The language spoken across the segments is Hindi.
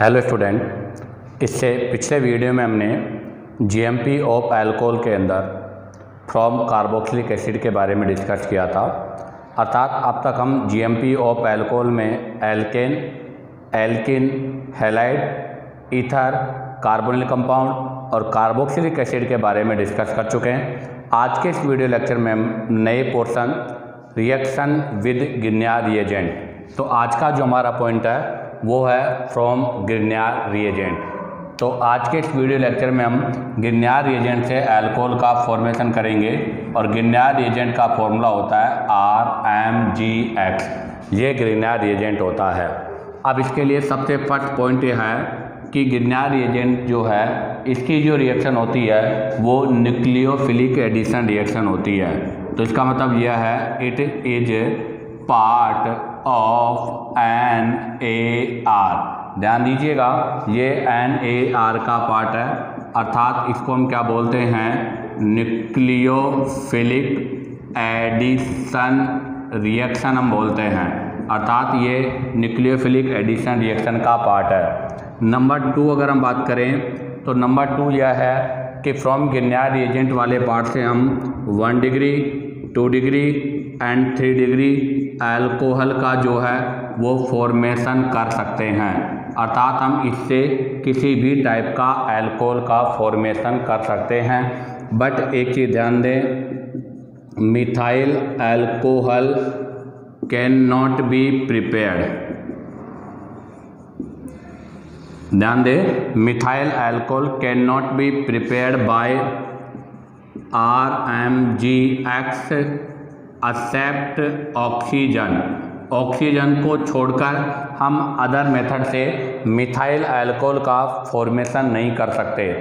हेलो स्टूडेंट, इससे पिछले वीडियो में हमने जीएमपी ऑफ अल्कोहल के अंदर फ्रॉम कार्बोक्सिलिक एसिड के बारे में डिस्कस किया था। अर्थात अब तक हम जीएमपी ऑफ अल्कोहल में alkene, alkyne, halide, ether, carbonyl compound और कार्बोक्सिलिक एसिड के बारे में डिस्कस कर चुके हैं। आज के इस वीडियो लेक्चर में हम नए पोर्शन रिएक्शन विद गिरनियर रिएजेंट, तो आज का जो हमारा पॉइंट है वो है फ्रॉम गिरनियर रिएजेंट। तो आज के इस वीडियो लेक्चर में हम गिरनियर रिएजेंट से अल्कोहल का फॉर्मेशन करेंगे और गिरनियर रिएजेंट का फॉर्मूला होता है RMgX। ये गिरनियर रिएजेंट होता है। अब इसके लिए सबसे फर्स्ट पॉइंट यह है कि गिरनियर रिएजेंट जो है इसकी जो रिएक्शन होती है वो न्यूक्लियोफिलिक एडिशन रिएक्शन होती है। तो इसका मतलब यह है it is part of NaR। ध्यान दीजिएगा, ये NaR का पार्ट है, अर्थात इसको हम क्या बोलते हैं, न्यूक्लियोफिलिक एडिशन रिएक्शन हम बोलते हैं। अर्थात ये न्यूक्लियोफिलिक एडिशन रिएक्शन का पार्ट है। नंबर 2 अगर हम बात करें तो नंबर 2 यह है कि फ्रॉम गिरनियर रिएजेंट वाले पार्ट से हम 1 degree, 2 degree and 3 degree alcohol का जो है वो फॉर्मेशन कर सकते हैं। अर्थात हम इससे किसी भी टाइप का अल्कोहल का फॉर्मेशन कर सकते हैं। बट एक चीज़ ध्यान दें, methyl alcohol cannot be prepared. ध्यान दें, methyl alcohol cannot be prepared by RMgX except oxygen. Oxygen को छोड़कर हम अदर मेथड से मिथाइल अल्कोहल का फॉर्मेशन नहीं कर सकते।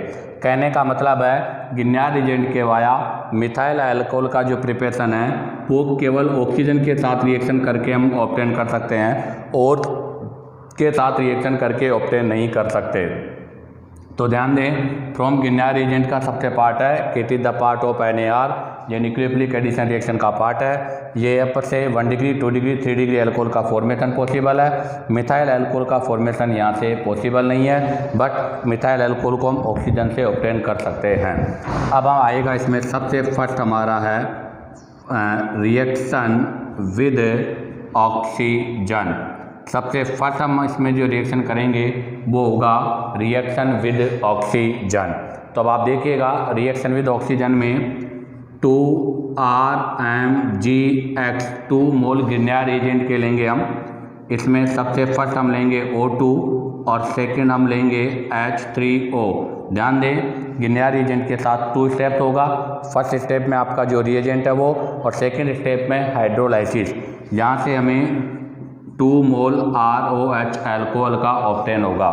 कहने का मतलब है गिरनियर रिएजेंट के वाया मिथाइल अल्कोहल का जो प्रिपरेशन है वो केवल ऑक्सीजन के साथ रिएक्शन करके हम ऑब्टेन कर सकते हैं और के साथ रिएक्शन करके ऑब्टेन नहीं कर सकते। तो ध्यान दें, फ्रॉम गिरनियर रिएजेंट का सबसे पार्ट है it is the part of NaR। ये न्यूक्लियोफिलिक एडिशन रिएक्शन का पार्ट है। ये यहाँ पर से 1 डिग्री, 2 डिग्री, 3 डिग्री अल्कोहल का फॉर्मेशन पॉसिबल है। मिथाइल अल्कोहल का फॉर्मेशन यहाँ से पॉसिबल नहीं है, बट मिथाइल अल्कोहल को हम ऑक्सीजन से ऑब्टेन कर सकते हैं। अब हम आएगा इसमें सबसे फर्स्ट हमारा है रिएक्शन विद ऑक्सीजन। सबसे फर्स्ट हम इसमें जो रिएक्शन करेंगे वो होगा रिएक्शन विद ऑक्सीजन। तो अब आप देखिएगा रिएक्शन विद ऑक्सीजन में 2RMgX 2 मोल गिरनियर रिएजेंट के लेंगे हम। इसमें सबसे फर्स्ट हम लेंगे O2 और सेकंड हम लेंगे H3O। ध्यान दें, गिरनियर रिएजेंट के साथ 2 स्टेप होगा। फर्स्ट स्टेप में आपका जो रिएजेंट है वो, और सेकंड स्टेप में हाइड्रोलाइसिस। यहाँ से हमें 2 मोल ROH अल्कोहल का ऑब्टेन होगा।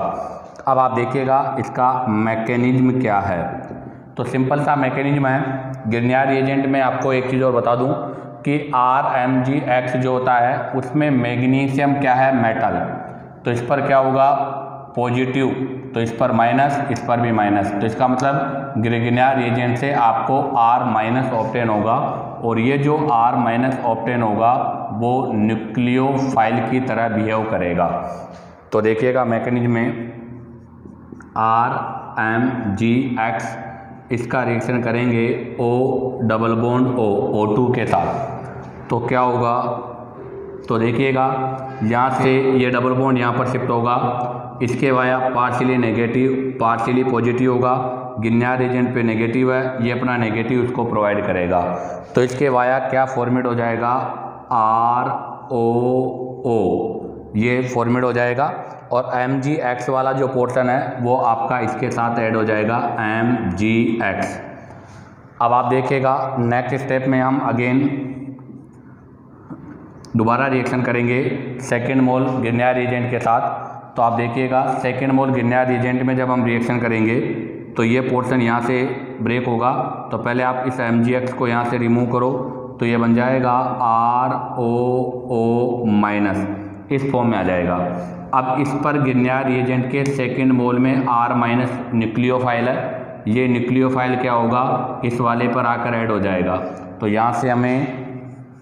अब आप देखिएगा इसका मैकेनिज्म क्या है। तो सिंपल सा मैकेनिज्म है। गिरनियर रिएजेंट में आपको एक चीज़ और बता दूं कि RMgX जो होता है उसमें मैग्नीशियम क्या है, मेटल। तो इस पर क्या होगा, पॉजिटिव, तो इस पर माइनस, इस पर भी माइनस। तो इसका मतलब गिरनियर रिएजेंट से आपको R- ऑब्टेन होगा, और ये जो R- ऑब्टेन होगा वो न्यूक्लियोफाइल की तरह बिहेव करेगा। तो देखिएगा मैकेनिज्म में RMgX इसका रिएक्शन करेंगे O डबल बॉन्ड O2 के साथ। तो क्या होगा, तो देखिएगा यहाँ से ये डबल बॉन्ड यहाँ पर शिफ्ट होगा। इसके via partially negative partially positive होगा। गिरनियर रिएजेंट पे नेगेटिव है, ये अपना नेगेटिव उसको प्रोवाइड करेगा। तो इसके वाया क्या फॉर्मेट हो जाएगा, ROO, ये फॉर्मेट हो जाएगा। और MgX वाला जो पोर्शन है वो आपका इसके साथ ऐड हो जाएगा MgX। अब आप देखिएगा नेक्स्ट स्टेप में हम अगेन दोबारा रिएक्शन करेंगे सेकेंड मोल गिरनियर रिएजेंट के साथ। तो आप देखिएगा सेकेंड मोल गिरनियर रिएजेंट में जब हम रिएक्शन करेंगे तो ये पोर्शन यहाँ से ब्रेक होगा। तो पहले आप इस MgX को यहाँ से रिमूव करो, तो ये बन जाएगा ROO-, इस फॉर्म में आ जाएगा। अब इस पर गिरनियर रिएजेंट के सेकेंड मोल में R- न्यूक्लियोफाइल है। ये न्यूक्लियोफाइल क्या होगा, इस वाले पर आकर ऐड हो जाएगा। तो यहाँ से हमें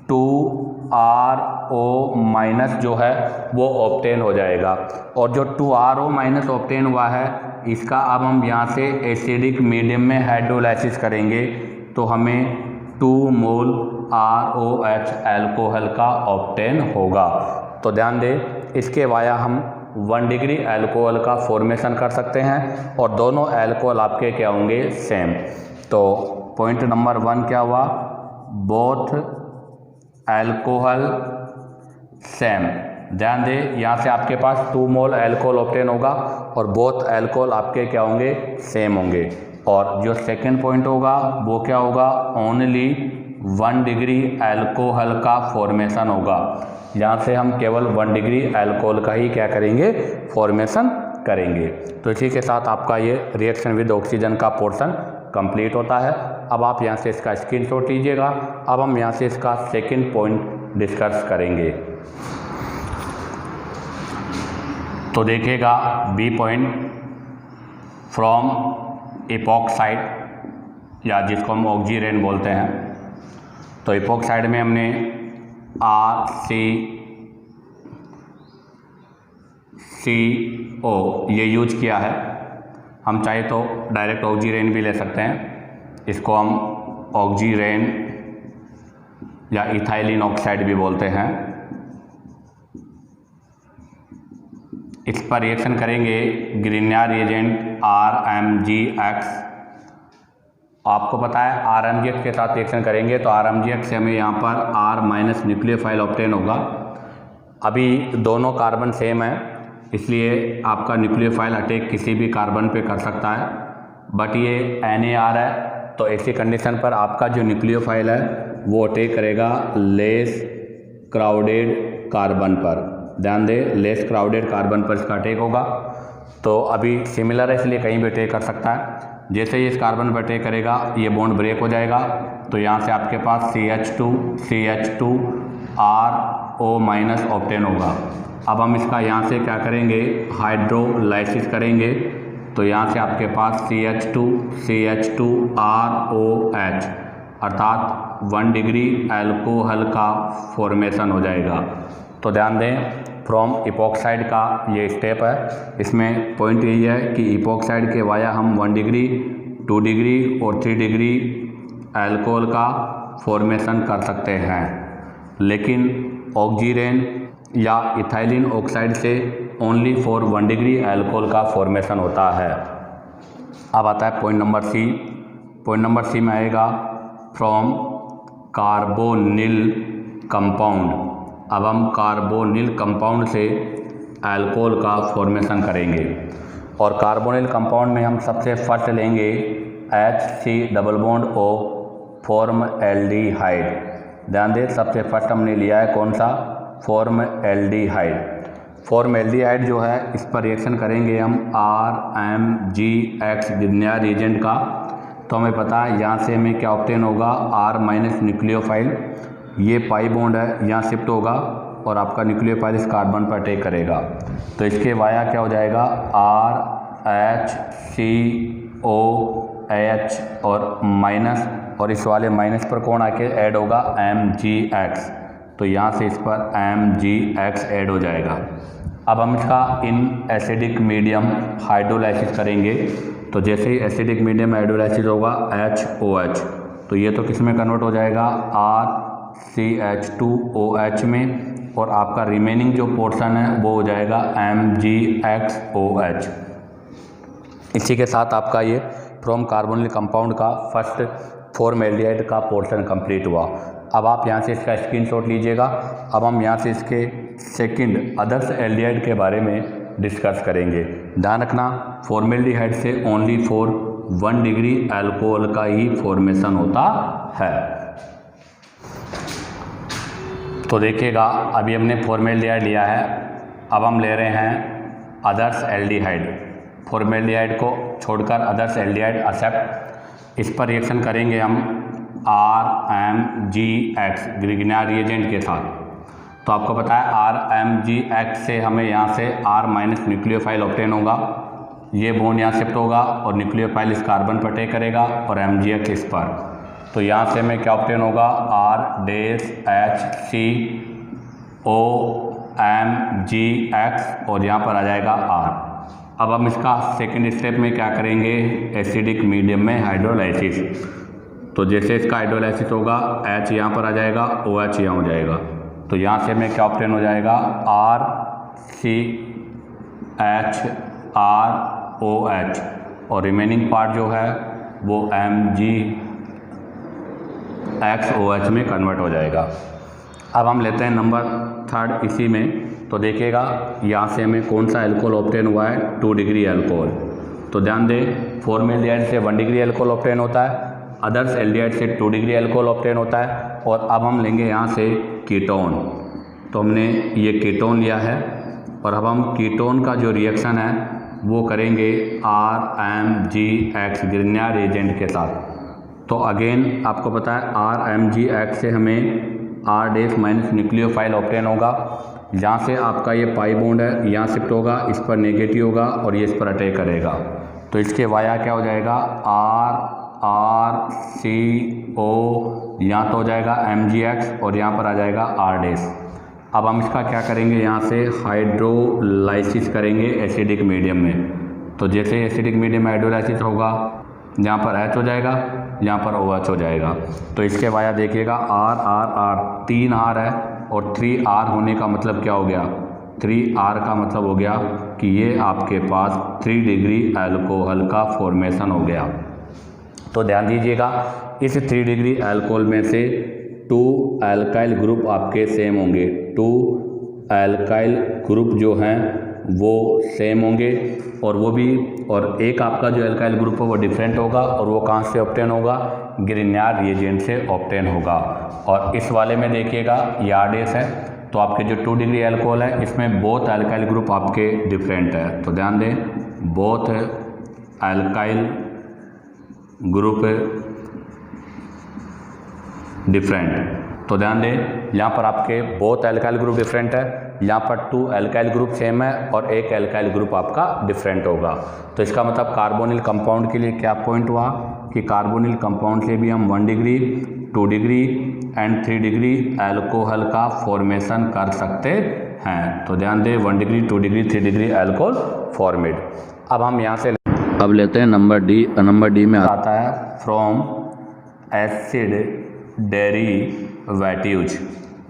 2R RO माइनस जो है वो ऑब्टेन हो जाएगा। और जो 2RO माइनस ऑब्टेन हुआ है इसका अब हम यहाँ से एसिडिक मीडियम में हाइड्रोलाइसिस करेंगे तो हमें 2 मोल ROH एल्कोहल का ऑब्टेन होगा। तो ध्यान दें, इसके वाया हम 1 डिग्री एल्कोहल का फॉर्मेशन कर सकते हैं और दोनों एल्कोहल आपके क्या होंगे, सेम। तो पॉइंट नंबर 1 क्या हुआ, बोथ एल्कोहल सेम। ध्यान दें, यहाँ से आपके पास 2 मोल एल्कोहल ऑब्टेन होगा और बोथ एल्कोहल आपके क्या होंगे, सेम होंगे। और जो सेकंड पॉइंट होगा वो क्या होगा, ओनली 1 डिग्री एल्कोहल का फॉर्मेशन होगा। यहाँ से हम केवल 1 डिग्री एल्कोहल का ही क्या करेंगे, फॉर्मेशन करेंगे। तो इसी के साथ आपका ये रिएक्शन विद ऑक्सीजन का पोर्शन कंप्लीट होता है। अब आप यहाँ से इसका स्क्रीनशॉट लीजिएगा। अब हम यहाँ से इसका सेकंड पॉइंट डिस्कस करेंगे। तो देखिएगा बी पॉइंट, फ्रॉम इपॉक्साइड या जिसको हम ऑक्सीरेन बोलते हैं। तो इपॉक्साइड में हमने RCCO ये यूज किया है। हम चाहे तो डायरेक्ट ऑक्सीरेन भी ले सकते हैं, इसको हम ऑक्सीरेन या इथाइलिन ऑक्साइड भी बोलते हैं। इस पर रिएक्शन करेंगे ग्रिग्नार रिएजेंट RMgX। आपको पता है RMgX के साथ रिएक्शन करेंगे तो RMgX से हमें यहाँ पर R माइनस न्यूक्लियोफाइल ऑब्टेन होगा। अभी दोनों कार्बन सेम है इसलिए आपका न्यूक्लियोफाइल अटैक किसी भी कार्बन पे कर सकता है, बट ये NAR है तो ऐसी कंडीशन पर आपका जो न्यूक्लियोफाइल है वो अटैक करेगा लेस क्राउडेड कार्बन पर। ध्यान दें, लेस क्राउडेड कार्बन पर इसका अटैक होगा। तो अभी सिमिलर है इसलिए कहीं भी अटैक कर सकता है। जैसे ही इस कार्बन पर अटैक करेगा ये बॉन्ड ब्रेक हो जाएगा तो यहाँ से आपके पास CH2 RO माइनस ऑब्टेन होगा। अब हम इसका यहाँ से क्या करेंगे, हाइड्रोलाइसिस करेंगे तो यहाँ से आपके पास CH2 ROH अर्थात 1 डिग्री एल्कोहल का फॉर्मेशन हो जाएगा। तो ध्यान दें, फ्रॉम इपॉक्साइड का ये स्टेप है। इसमें पॉइंट यही है कि इपॉक्साइड के वाया हम 1 डिग्री 2 डिग्री और 3 डिग्री एल्कोहल का फॉर्मेशन कर सकते हैं, लेकिन ऑक्सीरेन या इथाइलिन ऑक्साइड से ओनली फॉर 1 डिग्री एल्कोहल का फॉर्मेशन होता है। अब आता है point number C. Point number C में आएगा फ्रॉम कार्बोनिल कंपाउंड। अब हम कार्बोनिल कंपाउंड से अल्कोहल का फॉर्मेशन करेंगे और कार्बोनिल कंपाउंड में हम सबसे फर्स्ट लेंगे HC डबल बॉन्ड O फॉर्मएल्डिहाइड। ध्यान दें, सबसे फर्स्ट हमने लिया है कौन सा, फॉर्मएल्डिहाइड। फॉर्मएल्डिहाइड जो है इस पर रिएक्शन करेंगे हम RMgX ग्रिग्नार रिएजेंट का। तो हमें पता है यहाँ से हमें क्या ऑब्टेन होगा, R माइनस न्यूक्लियोफाइल, ये पाई बॉन्ड है यहाँ शिफ्ट होगा और आपका न्यूक्लियोफाइल इस कार्बन पर अटैक करेगा तो इसके वाया क्या हो जाएगा, RHCOH और माइनस, और इस वाले माइनस पर कौन आके ऐड होगा, MgX। तो यहाँ से इस पर MgX ऐड हो जाएगा। अब हम इसका इन एसिडिक मीडियम हाइड्रोलाइसिस करेंगे तो जैसे ही एसिडिक मीडियम हाइड्रोलाइसिस होगा HOH, तो ये तो किस में कन्वर्ट हो जाएगा, RCH2OH में, और आपका रिमेनिंग जो पोर्शन है वो हो जाएगा MgXOH। इसी के साथ आपका ये फ्रॉम कार्बोनिल कंपाउंड का फर्स्ट फॉर्मएल्डिहाइड का पोर्शन कंप्लीट हुआ। अब आप यहाँ से इसका स्क्रीनशॉट लीजिएगा। अब हम यहाँ से इसके सेकंड आदर्श एल्डिहाइड के बारे में डिस्कस करेंगे। ध्यान रखना, फॉर्मएल्डिहाइड से ओनली फॉर 1 डिग्री अल्कोहल का ही फॉर्मेशन होता है। तो देखिएगा, अभी हमने फॉर्मएल्डिहाइड लिया है, अब हम ले रहे हैं आदर्श एल्डिहाइड। फॉर्मएल्डिहाइड को छोड़कर आदर्श एल्डिहाइड एक्सेप्ट, इस पर रिएक्शन करेंगे हम RMgX ग्रिग्नार रिएजेंट के साथ। तो आपको पता है RMgX से हमें यहाँ से R माइनस न्यूक्लियोफाइल ऑब्टेन होगा, ये बॉन्ड यहाँ शिफ्ट होगा और न्यूक्लियोफाइल इस कार्बन पर अटैक करेगा और MgX इस पर। तो यहाँ से हमें क्या ऑब्टेन होगा, R-HC OMgX और यहाँ पर आ जाएगा R। अब हम इसका सेकेंड स्टेप में क्या करेंगे, एसिडिक मीडियम में हाइड्रोलाइसिस। तो जैसे इसका हाइड्रोलाइसिस होगा H यहाँ पर आ जाएगा, OH यहाँ हो जाएगा। तो यहाँ से हमें क्या ऑब्टेन हो जाएगा, RCHROH और रिमेनिंग पार्ट जो है वो MgXOH में कन्वर्ट हो जाएगा। अब हम लेते हैं नंबर थर्ड इसी में। तो देखिएगा यहाँ से हमें कौन सा एल्कोहल ऑब्टेन हुआ है, 2 डिग्री एल्कोहल। तो ध्यान दें, फॉर्मेल्डिहाइड से 1 डिग्री एल्कोहल ऑब्टेन होता है, अदर्स एल्डिहाइड से 2 डिग्री एल्कोहल ऑब्टेन होता है। और अब हम लेंगे यहाँ से कीटोन। तो हमने ये कीटोन लिया है और अब हम कीटोन का जो रिएक्शन है वो करेंगे RMgX ग्रिग्नार्ड एजेंट के साथ। तो अगेन आपको पता है RMgX से हमें R- माइनस न्यूक्लियोफाइल ऑब्टेन होगा। यहाँ से आपका ये पाई बॉन्ड है, यहाँ शिफ्ट होगा, इस पर नेगेटिव होगा और ये इस पर अटैक करेगा। तो इसके वाया क्या हो जाएगा, RCO, यहाँ तो हो जाएगा MgX और यहाँ पर आ जाएगा R'। अब हम इसका क्या करेंगे, यहाँ से हाइड्रोलाइसिस करेंगे एसिडिक मीडियम में। तो जैसे एसिडिक मीडियम में हाइड्रोलाइसिस होगा, यहाँ पर H हो जाएगा, यहाँ पर OH हो जाएगा। तो इसके वाया देखिएगा R 3 R है और 3 R होने का मतलब क्या हो गया, 3 R का मतलब हो गया कि ये आपके पास 3 डिग्री अल्कोहल का फॉर्मेशन हो गया। तो ध्यान दीजिएगा, इस 3 डिग्री अल्कोहल में से 2 अल्काइल ग्रुप आपके सेम होंगे, 2 अल्काइल ग्रुप जो हैं वो सेम होंगे और एक आपका जो अल्काइल ग्रुप है वो डिफरेंट होगा और वो कहाँ से ऑब्टेन होगा, ग्रिग्नार्ड रिएजेंट से ऑब्टेन होगा। और इस वाले में देखिएगा ये R' है, तो आपके जो 2 डिग्री अल्कोहल है इसमें बोथ अल्काइल ग्रुप आपके डिफरेंट है। तो ध्यान दें, बोथ अल्काइल ग्रुप डिफरेंट। तो ध्यान दें, यहाँ पर आपके बोथ अल्काइल ग्रुप डिफरेंट है, यहाँ पर 2 अल्काइल ग्रुप सेम है और एक अल्काइल ग्रुप आपका डिफरेंट होगा। तो इसका मतलब कार्बोनिल कंपाउंड के लिए क्या पॉइंट हुआ कि कार्बोनिल कंपाउंड से भी हम 1 degree, 2 degree and 3 degree alcohol का फॉर्मेशन कर सकते हैं। तो ध्यान दें, 1 degree, 2 degree, 3 degree alcohol formed. अब हम यहाँ से अब लेते हैं नंबर डी। नंबर डी में आता है फ्रॉम एसिड डेरिवेटिव्स।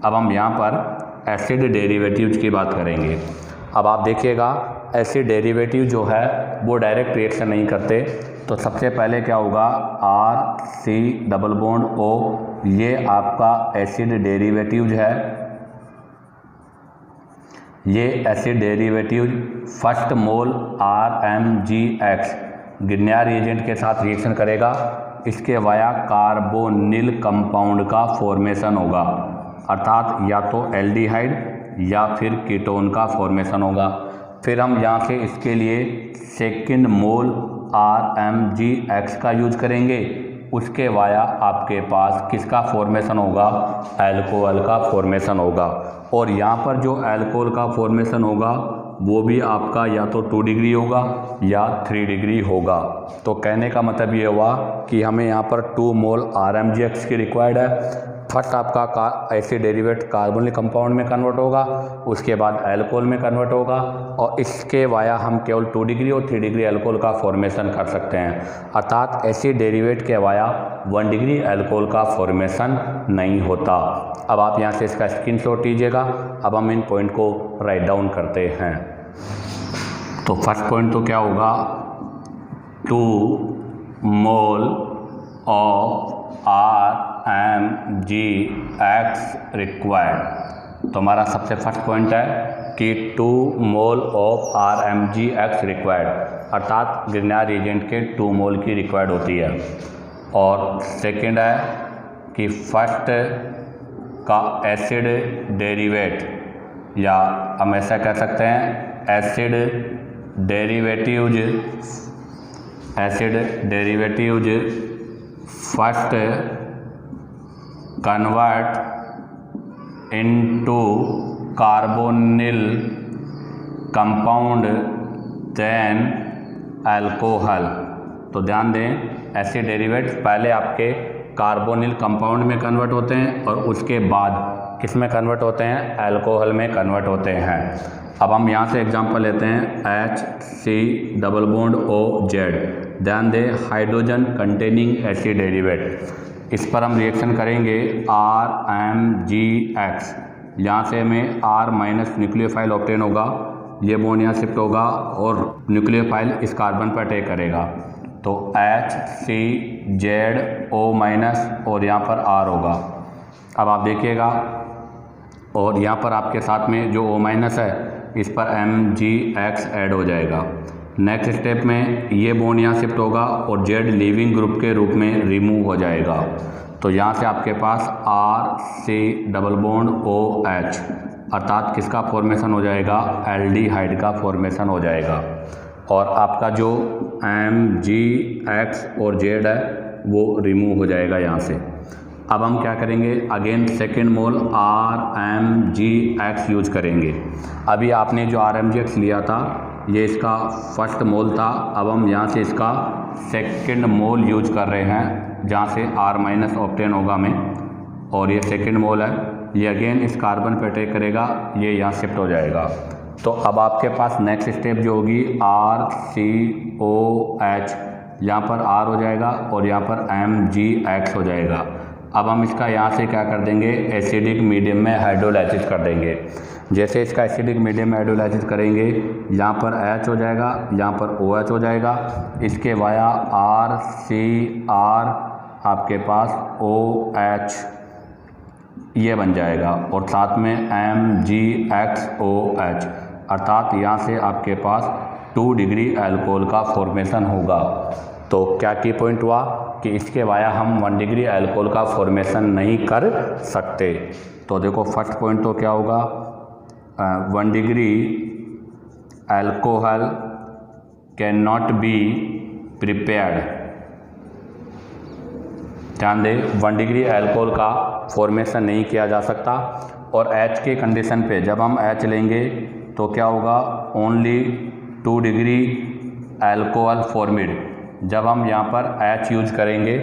अब हम यहाँ पर एसिड डेरिवेटिव्स की बात करेंगे। अब आप देखिएगा एसिड डेरिवेटिव जो है वो डायरेक्ट रिएक्शन नहीं करते। तो सबसे पहले क्या होगा, RC≡O, ये आपका एसिड डेरिवेटिव है। ये एसिड डेरिवेटिव फर्स्ट मोल RMgX ग्रिग्नार्ड रिएजेंट के साथ रिएक्शन करेगा, इसके वाया कार्बोनिल कंपाउंड का फॉर्मेशन होगा, अर्थात या तो एल्डिहाइड या फिर कीटोन का फॉर्मेशन होगा। फिर हम यहाँ से इसके लिए सेकंड मोल RMgX का यूज करेंगे, उसके वाया आपके पास किसका फॉर्मेशन होगा, अल्कोहल का फॉर्मेशन होगा। और यहाँ पर जो अल्कोहल का फॉर्मेशन होगा वो भी आपका या तो 2 डिग्री होगा या 3 डिग्री होगा। तो कहने का मतलब ये हुआ कि हमें यहाँ पर 2 मोल RMgX की रिक्वायर्ड है। फर्स्ट आपका एसिड डेरिवेट कार्बोनिल कंपाउंड में कन्वर्ट होगा, उसके बाद अल्कोहल में कन्वर्ट होगा और इसके वाया हम केवल 2 डिग्री और 3 डिग्री अल्कोहल का फॉर्मेशन कर सकते हैं। अर्थात एसिड डेरिवेट के वाया 1 डिग्री अल्कोहल का फॉर्मेशन नहीं होता। अब आप यहाँ से इसका स्क्रीनशॉट लीजिएगा। अब हम इन पॉइंट को राइट डाउन करते हैं। तो फर्स्ट पॉइंट तो क्या होगा, 2 मोल ऑफ RMgX रिक्वायर्ड। तो हमारा सबसे फर्स्ट पॉइंट है कि 2 मोल ऑफ RMgX रिक्वायर्ड, अर्थात ग्रिग्नार्ड रिएजेंट के 2 मोल की रिक्वायर्ड होती है। और सेकंड है कि फर्स्ट का एसिड डेरिवेट, या हम ऐसा कह सकते हैं acid derivatives first convert into carbonyl compound then alcohol. तो ध्यान दें, एसिड डेरिवेट पहले आपके कार्बोनिल कंपाउंड में कन्वर्ट होते हैं और उसके बाद किस में कन्वर्ट होते हैं, अल्कोहल में कन्वर्ट होते हैं। अब हम यहाँ से एग्जांपल लेते हैं HC डबल बॉन्ड OZ, ध्यान दें हाइड्रोजन कंटेनिंग एसिड डेरिवेट। इस पर हम रिएक्शन करेंगे RMGX, यहाँ से हमें R माइनस न्यूक्लियोफाइल ऑब्टेन होगा, ये बॉन्ड यहाँ शिफ्ट होगा और न्यूक्लियोफाइल इस कार्बन पर अटैक करेगा, तो HCZO माइनस और यहाँ पर R होगा। अब आप देखिएगा और यहाँ पर आपके साथ में जो O माइनस है इस पर MgX ऐड हो जाएगा। नेक्स्ट स्टेप में ये बॉन्ड यहाँ शिफ्ट होगा और Z लीविंग ग्रुप के रूप में रिमूव हो जाएगा, तो यहाँ से आपके पास RC डबल बॉन्ड OH अर्थात किसका फॉर्मेशन हो जाएगा, एल्डिहाइड का फॉर्मेशन हो जाएगा। और आपका जो MgX और Z है वो रिमूव हो जाएगा यहाँ से। अब हम क्या करेंगे, again second mole RMGX use करेंगे। अभी आपने जो RMGX लिया था ये इसका फर्स्ट मोल था, अब हम यहाँ से इसका सेकेंड मोल यूज कर रहे हैं जहाँ से R माइनस ऑब्टेन होगा हमें, और ये सेकेंड मोल है, ये अगेन इस कार्बन पे अटैक करेगा, ये यहाँ शिफ्ट हो जाएगा। तो अब आपके पास नेक्स्ट स्टेप जो होगी RCOH, यहाँ पर R हो जाएगा और यहाँ पर MgX हो जाएगा। अब हम इसका यहाँ से क्या कर देंगे, एसिडिक मीडियम में हाइड्रोलाइसिस कर देंगे। जैसे इसका एसिडिक मीडियम में हाइड्रोलाइसिस करेंगे, यहाँ पर H हो जाएगा, यहाँ पर OH हो जाएगा, इसके वाया RCR आपके पास OH ये बन जाएगा और साथ में MgXOH, अर्थात यहाँ से आपके पास 2 डिग्री अल्कोहल का फॉर्मेशन होगा। तो क्या की पॉइंट हुआ कि इसके वाया हम 1 डिग्री अल्कोहल का फॉर्मेशन नहीं कर सकते। तो देखो फर्स्ट पॉइंट तो क्या होगा, 1 degree alcohol cannot be prepared, ध्यान दें 1 डिग्री अल्कोहल का फॉर्मेशन नहीं किया जा सकता। और H के कंडीशन पे जब हम H लेंगे तो क्या होगा, ओनली 2 डिग्री अल्कोहल फॉर्मिड। जब हम यहाँ पर H यूज करेंगे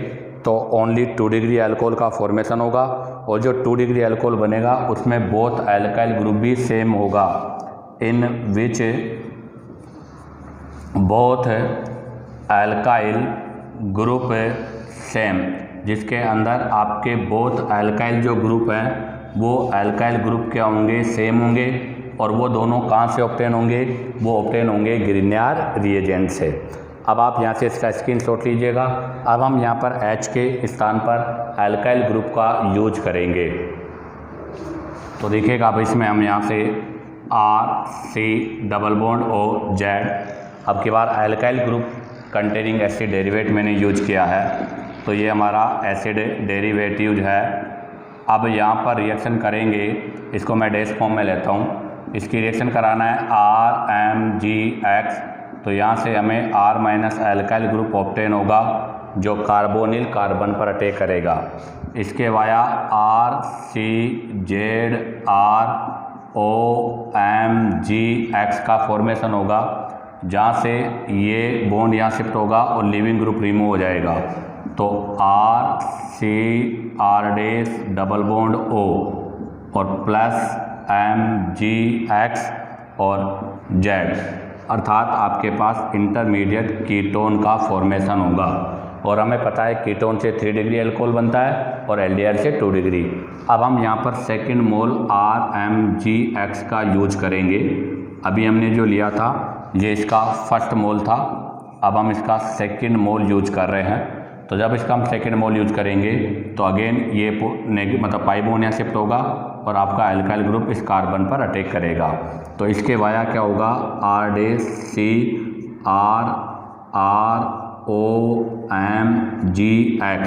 तो ओनली 2 डिग्री अल्कोहल का फॉर्मेशन होगा, और जो 2 डिग्री अल्कोहल बनेगा उसमें बोथ अल्काइल ग्रुप भी सेम होगा, in which both alkyl group same, जिसके अंदर आपके बोथ अल्काइल जो ग्रुप हैं वो अल्काइल ग्रुप क्या होंगे, सेम होंगे, और वो दोनों कहाँ से ऑब्टेन होंगे, वो ऑब्टेन होंगे ग्रिग्नार रिएजेंट से। अब आप यहाँ से इसका स्क्रीनशॉट लीजिएगा। अब हम यहाँ पर H के स्थान पर अल्काइल ग्रुप का यूज करेंगे, तो देखिएगा अब इसमें हम यहाँ से RC डबल बॉन्ड OZ, अब की बार alkyl group containing acid derivative मैंने यूज किया है, तो ये हमारा एसिड डेरिवेटिव है। अब यहाँ पर रिएक्शन करेंगे, इसको मैं डैश फॉर्म में लेता हूँ, इसकी रिएक्शन कराना है RMGX, तो यहाँ से हमें R minus alkyl group obtain होगा जो कार्बोनिल कार्बन पर अटैक करेगा। इसके वाया RCZROMGX का फॉर्मेशन होगा, जहाँ से ये बॉन्ड यहाँ शिफ्ट होगा और लिविंग ग्रुप रिमूव हो जाएगा, तो RCR डबल बॉन्ड O और प्लस MgX और Z, अर्थात आपके पास इंटरमीडिएट कीटोन का फॉर्मेशन होगा। और हमें पता है कीटोन से 3 डिग्री अल्कोहल बनता है और एल्डिहाइड से 2 डिग्री। अब हम यहाँ पर सेकेंड मोल RMGX का यूज करेंगे। अभी हमने जो लिया था ये इसका फर्स्ट मोल था, अब हम इसका सेकेंड मोल यूज कर रहे हैं। तो जब इसका हम सेकेंड मोल यूज करेंगे तो अगेन ये मतलब पाई बॉन्ड यहाँ शिफ्ट होगा और आपका अल्काइल ग्रुप इस कार्बन पर अटैक करेगा, तो इसके वाया क्या होगा, RCROMGX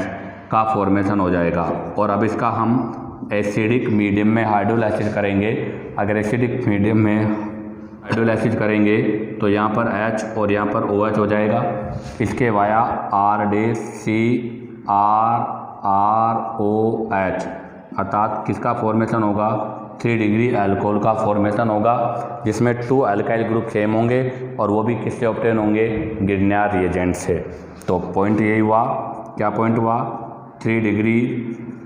का फॉर्मेशन हो जाएगा। और अब इसका हम एसिडिक मीडियम में हाइड्रोलाइसिस करेंगे। अगर एसिडिक मीडियम में हाइड्रोलाइसिस करेंगे तो यहाँ पर H और यहाँ पर OH हो जाएगा। इसके वाया RDCRROH, अर्थात किसका फॉर्मेशन होगा, 3 डिग्री अल्कोहल का फॉर्मेशन होगा, जिसमें 2 अल्काइल ग्रुप सेम होंगे और वो भी किससे ऑब्टेन होंगे, ग्रिग्नार रिएजेंट से। तो पॉइंट यही हुआ, क्या पॉइंट हुआ, 3 डिग्री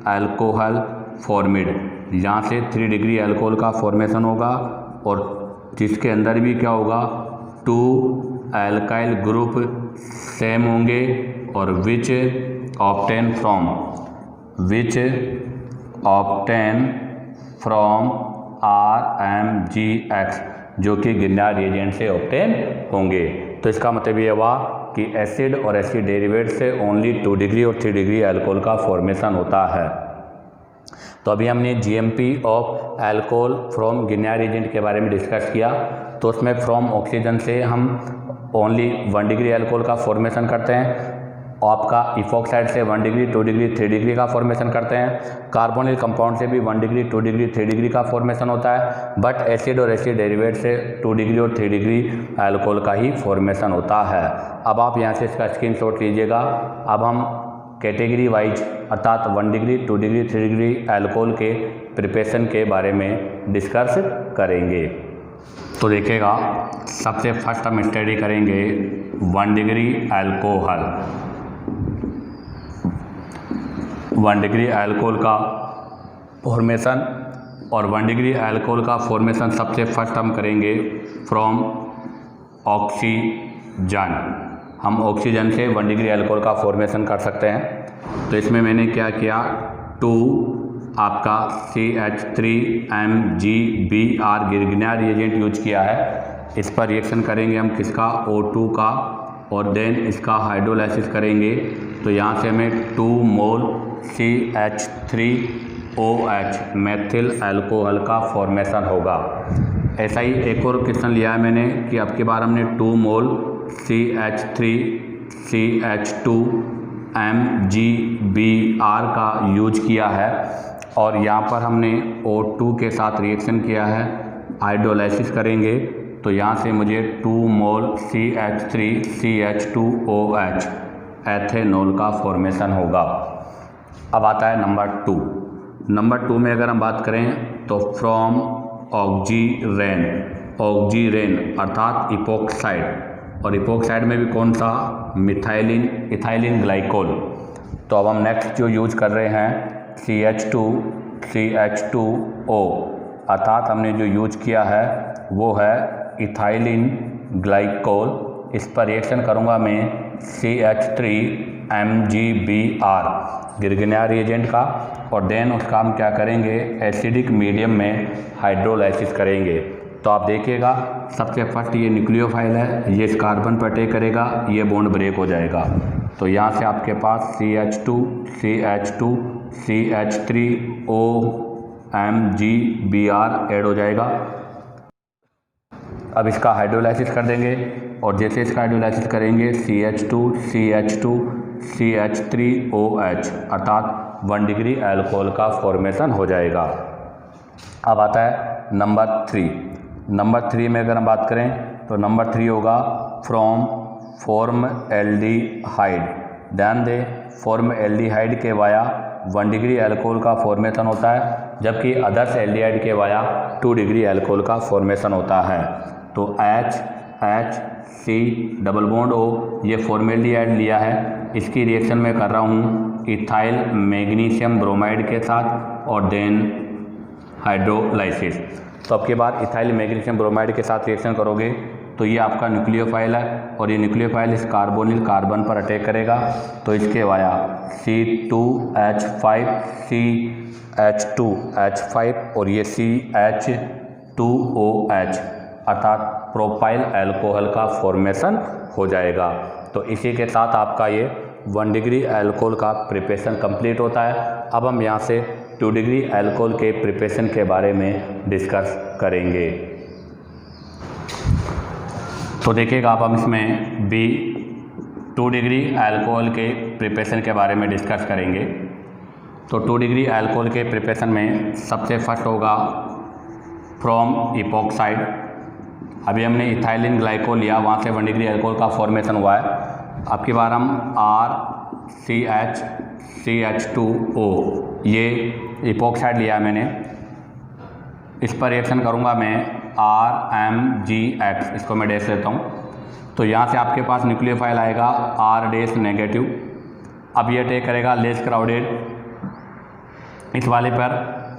अल्कोहल फॉर्मिड। यहाँ से 3 डिग्री अल्कोहल का फॉर्मेशन होगा और जिसके अंदर भी क्या होगा 2 अल्काइल ग्रुप सेम होंगे और विच ऑब्टेन फ्रॉम RMGX जो कि गिरनार रिएजेंट से ऑब्टेन होंगे। तो इसका मतलब ये हुआ कि एसिड और एसिड डेरिवेट से ओनली 2 डिग्री और 3 डिग्री अल्कोहल का फॉर्मेशन होता है। तो अभी हमने GMP of alcohol from Girnar reagent के बारे में डिस्कस किया। तो उसमें फ्रॉम ऑक्सीजन से हम ओनली 1 डिग्री अल्कोहल का फॉर्मेशन करते हैं। आपका इफॉक्साइड से 1 डिग्री 2 डिग्री 3 डिग्री का फॉर्मेशन करते हैं। कार्बोनिल कंपाउंड से भी 1 डिग्री 2 डिग्री 3 डिग्री का फॉर्मेशन होता है। बट एसिड और एसिड डेरिवेट से 2 डिग्री और 3 डिग्री अल्कोहल का ही फॉर्मेशन होता है। अब आप यहाँ से इसका स्क्रीनशॉट लीजिएगा। अब हम कैटेगरी वाइज अर्थात 1 डिग्री 2 डिग्री 3 डिग्री अल्कोहल के प्रिपरेशन के बारे में डिस्कस करेंगे। तो देखिएगा, सबसे फर्स्ट हम स्टडी करेंगे 1 डिग्री अल्कोहल। 1 डिग्री अल्कोहल का फॉर्मेशन और 1 डिग्री अल्कोहल का फॉर्मेशन सबसे फर्स्ट हम करेंगे फ्रॉम ऑक्सीजन। हम ऑक्सीजन से 1 डिग्री अल्कोहल का फॉर्मेशन कर सकते हैं। तो इसमें मैंने क्या किया, 2 आपका CH3MgBr गिरगिनार रिएजेंट यूज किया है। इस पर रिएक्शन करेंगे हम किसका, O2 का, और देन इसका हाइड्रोलाइसिस करेंगे। तो यहाँ से हमें 2 मोल CH3OH मेथिल अल्कोहल का फॉर्मेशन होगा। ऐसा ही एक और क्वेश्चन लिया है मैंने कि अब की बार हमने 2 मोल CH3CH2MgBr का यूज किया है और यहाँ पर हमने O2 के साथ रिएक्शन किया है, हाइड्रोलाइसिस करेंगे। तो यहाँ से मुझे 2 मोल CH3CH2OH एथेनॉल का फॉर्मेशन होगा। अब आता है नंबर 2। नंबर 2 में अगर हम बात करें तो फ्रॉम ऑक्सीरेन अर्थात इपोक्साइड, और इपोक्साइड में भी कौन सा, इथाइलिन ग्लाइकोल। तो अब हम नेक्स्ट जो यूज कर रहे हैं CH2CH2O अर्थात हमने जो यूज किया है वो है इथाइलिन ग्लाइकोल। इस पर रिएक्शन करूँगा मैं CH3MgBr गिरगिनार रिएजेंट का, और देन उसका हम क्या करेंगे, एसिडिक मीडियम में हाइड्रोलाइसिस करेंगे। तो आप देखिएगा, सबसे फर्स्ट ये न्यूक्लियोफाइल है, ये इस कार्बन पर अटैक करेगा, ये बॉन्ड ब्रेक हो जाएगा। तो यहाँ से आपके पास CH2CH2CH3OMgBr ऐड हो जाएगा। अब इसका हाइड्रोलाइसिस कर देंगे और जैसे इसका हाइड्रोलाइसिस करेंगे CH2CH2CH3OH अर्थात 1 डिग्री अल्कोहल का फॉर्मेशन हो जाएगा। अब आता है नंबर 3। नंबर 3 में अगर हम बात करें तो नंबर 3 होगा फ्रॉम फॉर्मएल्डिहाइड। ध्यान दें, फॉर्मएल्डिहाइड के वाया 1 डिग्री अल्कोहल का फॉर्मेशन होता है, जबकि अदर्स एल्डिहाइड के वाया 2 डिग्री अल्कोहल का फॉर्मेशन होता है। तो HC डबल बॉन्ड O ये फॉर्मएल्डिहाइड लिया है, इसकी रिएक्शन मैं कर रहा हूँ इथाइल मैग्नीशियम ब्रोमाइड के साथ और देन हाइड्रोलाइसिस। तो अब के बाद इथाइल मैग्नीशियम ब्रोमाइड के साथ रिएक्शन करोगे तो ये आपका न्यूक्लियोफाइल है और ये न्यूक्लियोफाइल इस कार्बोनिल कार्बन पर अटैक करेगा। तो इसके वाया C2H5 CH2H5 और ये CH2OH अर्थात प्रोपाइल अल्कोहल का फॉर्मेशन हो जाएगा। तो इसी के साथ आपका ये 1 डिग्री अल्कोहल का प्रिपरेशन कंप्लीट होता है। अब हम यहाँ से 2 डिग्री अल्कोहल के प्रिपरेशन के बारे में डिस्कस करेंगे। तो देखिएगा, आप हम इसमें भी 2 डिग्री अल्कोहल के प्रिपरेशन के बारे में डिस्कस करेंगे। तो 2 डिग्री अल्कोहल के प्रिपरेशन में सबसे फर्स्ट होगा फ्रॉम इपोक्साइड। अभी हमने इथाइलिन ग्लाइकोल लिया, वहाँ से 1 डिग्री अल्कोहल का फॉर्मेशन हुआ है। अब की बार हम RCH2O ये इपोक्साइड लिया है मैंने, इस पर रिएक्शन करूँगा मैं RMGX, इसको मैं डैश लेता हूँ। तो यहाँ से आपके पास न्यूक्लियोफाइल आएगा R- नेगेटिव। अब ये अटैक करेगा लेस क्राउडेड इस वाले पर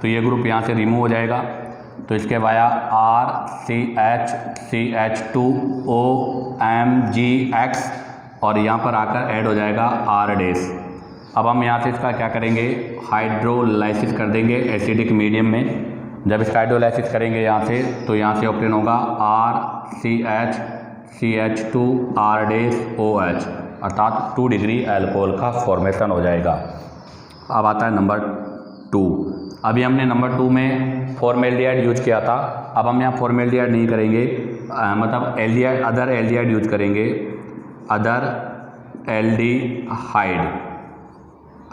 तो ये ग्रुप यहाँ से रिमूव हो जाएगा। तो इसके वाया RCH2OMgX और यहाँ पर आकर ऐड हो जाएगा R डैश। अब हम यहाँ से इसका क्या करेंगे, हाइड्रोलाइसिस कर देंगे एसिडिक मीडियम में। जब इसका हाइड्रोलाइसिस करेंगे यहाँ से, तो यहाँ से ऑप्टेन होगा RCH2R डैश OH, अर्थात 2 डिग्री अल्कोहल का फॉर्मेशन हो जाएगा। अब आता है नंबर 2। अभी हमने नंबर 2 में फॉर्मेल्डिहाइड यूज किया था। अब हम यहाँ फॉर्मेल्डिहाइड नहीं करेंगे, मतलब एल्डिहाइड, अदर एल्डिहाइड यूज करेंगे। Other aldehyde,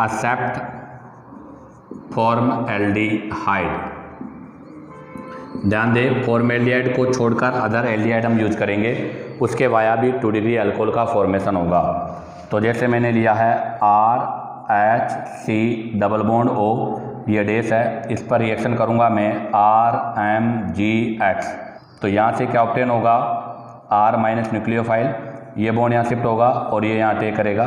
except formaldehyde. ध्यान दें, फॉर्मेल्डिहाइड को छोड़कर अदर एल्डिहाइड हम यूज करेंगे, उसके वाया भी 2 डिग्री अल्कोहल का फॉर्मेशन होगा। तो जैसे मैंने लिया है RHC डबल बॉन्ड O, ये डैश है, इस पर रिएक्शन करूँगा मैं RMgX। तो यहाँ से क्या ऑब्टेन होगा, R माइनस न्यूक्लियोफाइल, ये बॉन्ड यहाँ शिफ्ट होगा और ये यहाँ टेक करेगा।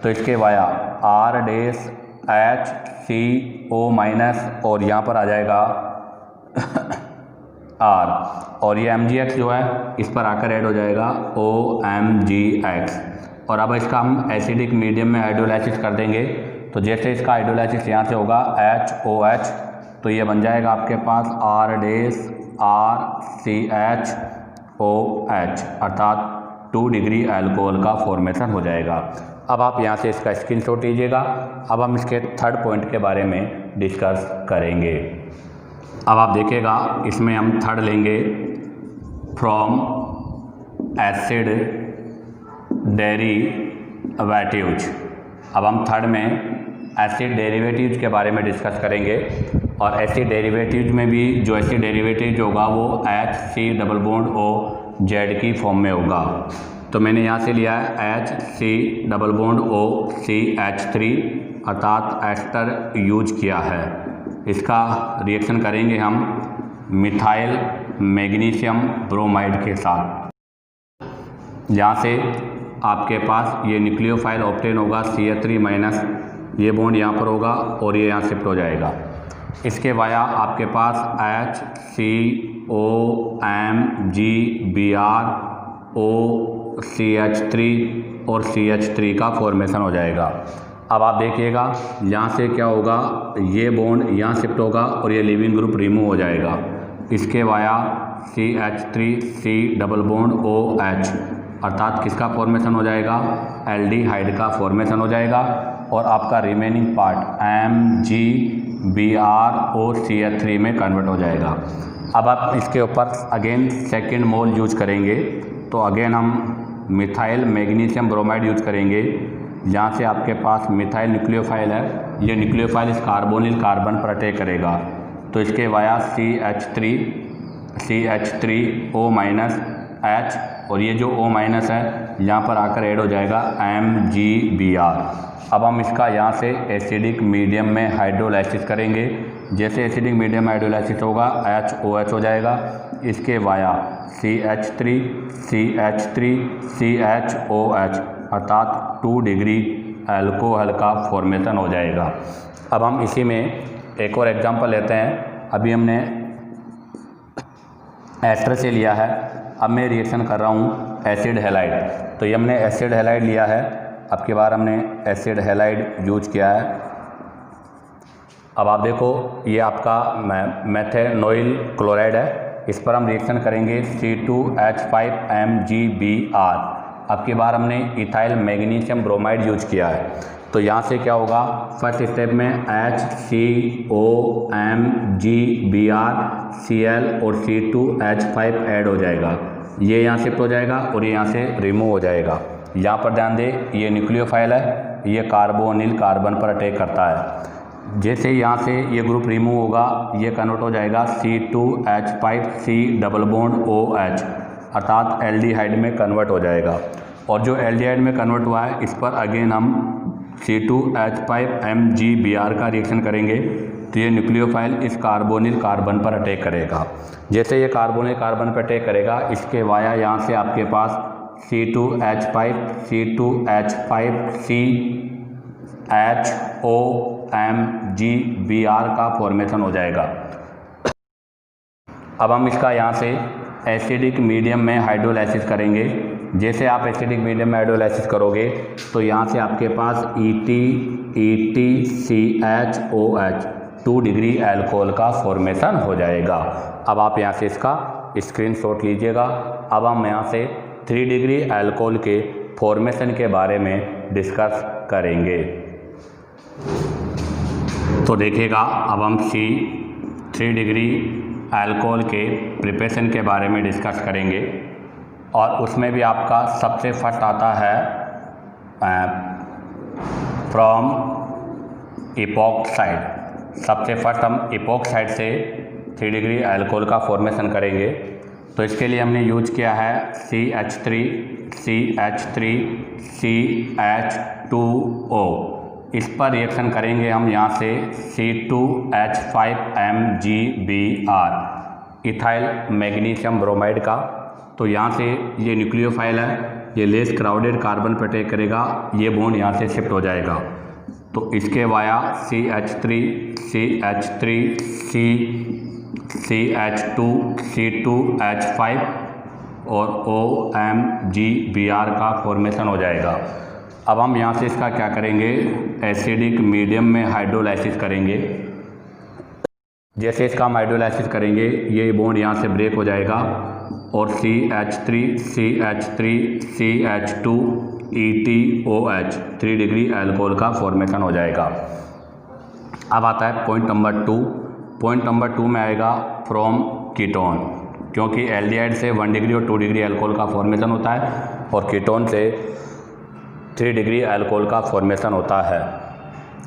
तो इसके via R dash HCO minus और यहाँ पर आ जाएगा R, और ये MgX जो है इस पर आकर ऐड हो जाएगा OMgX। और अब इसका हम एसिडिक मीडियम में हाइड्रोलाइसिस कर देंगे। तो जैसे इसका हाइड्रोलाइसिस यहाँ से होगा HOH, तो ये बन जाएगा आपके पास R डैश RCHOH, अर्थात 2 डिग्री अल्कोहल का फॉर्मेशन हो जाएगा। अब आप यहाँ से इसका स्क्रीनशॉट लीजिएगा। अब हम इसके थर्ड पॉइंट के बारे में डिस्कस करेंगे। अब आप देखिएगा, इसमें हम थर्ड लेंगे फ्रॉम एसिड डेरिवेटिव्स। अब हम थर्ड में एसिड डेरिवेटिव्स के बारे में डिस्कस करेंगे। और एसिड डेरिवेटिव्स में भी जो एसिड डेरिवेटिव होगा वो HC डबल बॉन्ड OZ की फॉर्म में होगा। तो मैंने यहाँ से लिया है HC डबल बॉन्ड OCH3, अर्थात एस्टर यूज किया है। इसका रिएक्शन करेंगे हम मिथाइल मैग्नीशियम ब्रोमाइड के साथ। यहाँ से आपके पास ये न्यूक्लियोफाइल ऑब्टेन होगा CH3 माइनस, ये बॉन्ड यहाँ पर होगा और ये यहाँ शिफ्ट हो जाएगा। इसके वाया आपके पास HCOMgBr OCH3 और CH3 का फॉर्मेशन हो जाएगा। अब आप देखिएगा, यहाँ से क्या होगा, ये बॉन्ड यहाँ शिफ्ट होगा और ये लिविंग ग्रुप रिमूव हो जाएगा। इसके via CH3C double bond OH, अर्थात किसका फॉर्मेशन हो जाएगा, एल्डिहाइड का फॉर्मेशन हो जाएगा। और आपका रिमेनिंग पार्ट MgBr OCH3 में कन्वर्ट हो जाएगा। अब आप इसके ऊपर अगेन सेकेंड मोल यूज करेंगे। तो अगेन हम मिथाइल मैग्नीशियम ब्रोमाइड यूज करेंगे। जहाँ से आपके पास मिथाइल न्यूक्लियोफाइल है, ये न्यूक्लियोफाइल इस कार्बोनिल कार्बन पर अटैक करेगा। तो इसके वाया CH3O माइनस H, और ये जो O माइनस है यहाँ पर आकर ऐड हो जाएगा MgBr। अब हम इसका यहाँ से एसिडिक मीडियम में हाइड्रोलाइसिस करेंगे। जैसे एसिडिक मीडियम में हाइड्रोलाइसिस होगा HOH हो जाएगा। इसके वाया CH3CH3CHOH, अर्थात 2 डिग्री अल्कोहल का फॉर्मेशन हो जाएगा। अब हम इसी में एक और एग्जांपल लेते हैं। अभी हमने एस्टर से लिया है, अब मैं रिएक्शन कर रहा हूँ एसिड हैलाइड। तो ये हमने एसिड हैलाइड लिया है, अब की बार हमने एसिड हैलाइड यूज किया है। अब आप देखो, ये आपका मेथेनॉइल क्लोराइड है, इस पर हम रिएक्शन करेंगे C2H5MgBr। अब की बार हमने इथाइल मैग्नीशियम ब्रोमाइड यूज किया है। तो यहाँ से क्या होगा, फर्स्ट स्टेप में HCOMgBr Cl और C2H5 ऐड हो जाएगा। ये यहाँ शिफ्ट हो जाएगा और ये यहाँ से रिमूव हो जाएगा। यहाँ पर ध्यान दें, ये न्यूक्लियोफाइल है, ये कार्बोनिल कार्बन पर अटैक करता है। जैसे यहाँ से ये ग्रुप रिमूव होगा, ये कन्वर्ट हो जाएगा C2H5C डबल बॉन्ड OH, अर्थात एल्डिहाइड में कन्वर्ट हो जाएगा। और जो एल्डिहाइड में कन्वर्ट हुआ है, इस पर अगेन हम C2H5MgBr का रिएक्शन करेंगे। तो ये न्यूक्लियोफाइल इस कार्बोनिल कार्बन पर अटैक करेगा। जैसे ये कार्बोनिल कार्बन पर अटैक करेगा, इसके वाया यहाँ से आपके पास C2H5CHO OMGBr का फॉर्मेशन हो जाएगा। अब हम इसका यहाँ से एसिडिक मीडियम में हाइड्रोलाइसिस करेंगे। जैसे आप एसिडिक मीडियम में हाइड्रोलाइसिस करोगे तो यहाँ से आपके पास ETCHOH 2 डिग्री अल्कोहल का फॉर्मेशन हो जाएगा। अब आप यहाँ से इसका स्क्रीनशॉट लीजिएगा। अब हम यहाँ से 3 डिग्री अल्कोहल के फॉर्मेशन के बारे में डिस्कस करेंगे। तो देखिएगा, अब हम 3 डिग्री अल्कोहल के प्रिपरेशन के बारे में डिस्कस करेंगे और उसमें भी आपका सबसे फर्स्ट आता है फ्रॉम इपॉक्साइड। सबसे फर्स्ट हम इपॉक्साइड से 3 डिग्री अल्कोहल का फॉर्मेशन करेंगे। तो इसके लिए हमने यूज किया है CH3CH3CH2O। इस पर रिएक्शन करेंगे हम यहाँ से C2H5MgBr इथाइल मैग्नीशियम ब्रोमाइड का। तो यहाँ से ये न्यूक्लियोफाइल है, ये लेस क्राउडेड कार्बन पर अटैक करेगा, ये बॉन्ड यहाँ से शिफ्ट हो जाएगा। तो इसके वाया CH3CH3CH2C2H5 और OMGBr का फॉर्मेशन हो जाएगा। अब हम यहाँ से इसका क्या करेंगे, एसिडिक मीडियम में हाइड्रोलाइसिस करेंगे। जैसे इसका हम हाइड्रोलाइसिस करेंगे ये बॉन्ड यहाँ से ब्रेक हो जाएगा और CH3CH3CH2ETOH 3 डिग्री अल्कोहल का फॉर्मेशन हो जाएगा। अब आता है पॉइंट नंबर 2। पॉइंट नंबर 2 में आएगा फ्रॉम कीटोन, क्योंकि एल्डिहाइड से 1 डिग्री और 2 डिग्री अल्कोहल का फॉर्मेशन होता है और कीटोन से 3 डिग्री अल्कोहल का फॉर्मेशन होता है।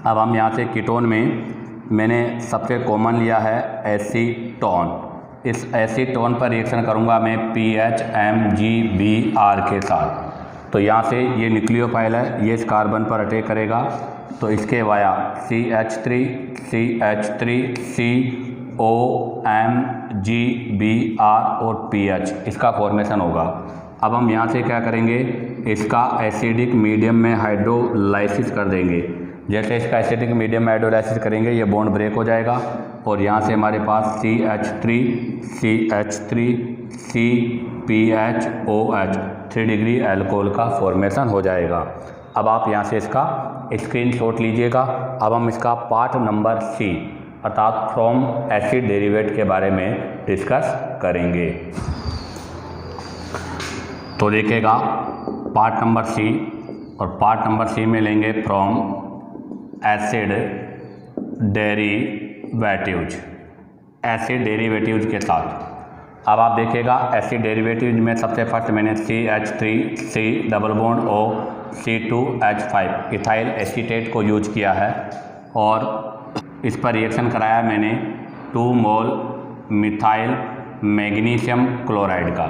अब हम यहाँ से कीटोन में मैंने सबसे कॉमन लिया है एसीटोन। इस एसीटोन पर रिएक्शन करूँगा मैं PHMgBr के साथ। तो यहाँ से ये न्यूक्लियोफाइल है, ये इस कार्बन पर अटैक करेगा। तो इसके वाया CH3CH3COMGBr और PH इसका फॉर्मेशन होगा। अब हम यहाँ से क्या करेंगे, इसका एसिडिक मीडियम में हाइड्रोलाइसिस कर देंगे। जैसे इसका एसिडिक मीडियम में हाइड्रोलाइसिस करेंगे ये बॉन्ड ब्रेक हो जाएगा और यहाँ से हमारे पास CH3CH3CPHOH 3 डिग्री अल्कोहल का फॉर्मेशन हो जाएगा। अब आप यहाँ से इसका स्क्रीनशॉट लीजिएगा। अब हम इसका पार्ट नंबर C अर्थात फ्रॉम एसिड डेरिवेट के बारे में डिस्कस करेंगे। तो देखिएगा, पार्ट नंबर C और पार्ट नंबर C में लेंगे from acid derivatives, acid derivatives के साथ। अब आप देखिएगा एसिड डेरिवेटिव्स में सबसे फर्स्ट मैंने CH3C double bond O C2H5 ethyl acetate को यूज किया है और इस पर रिएक्शन कराया मैंने 2 मोल मिथाइल मैग्नीशियम क्लोराइड का।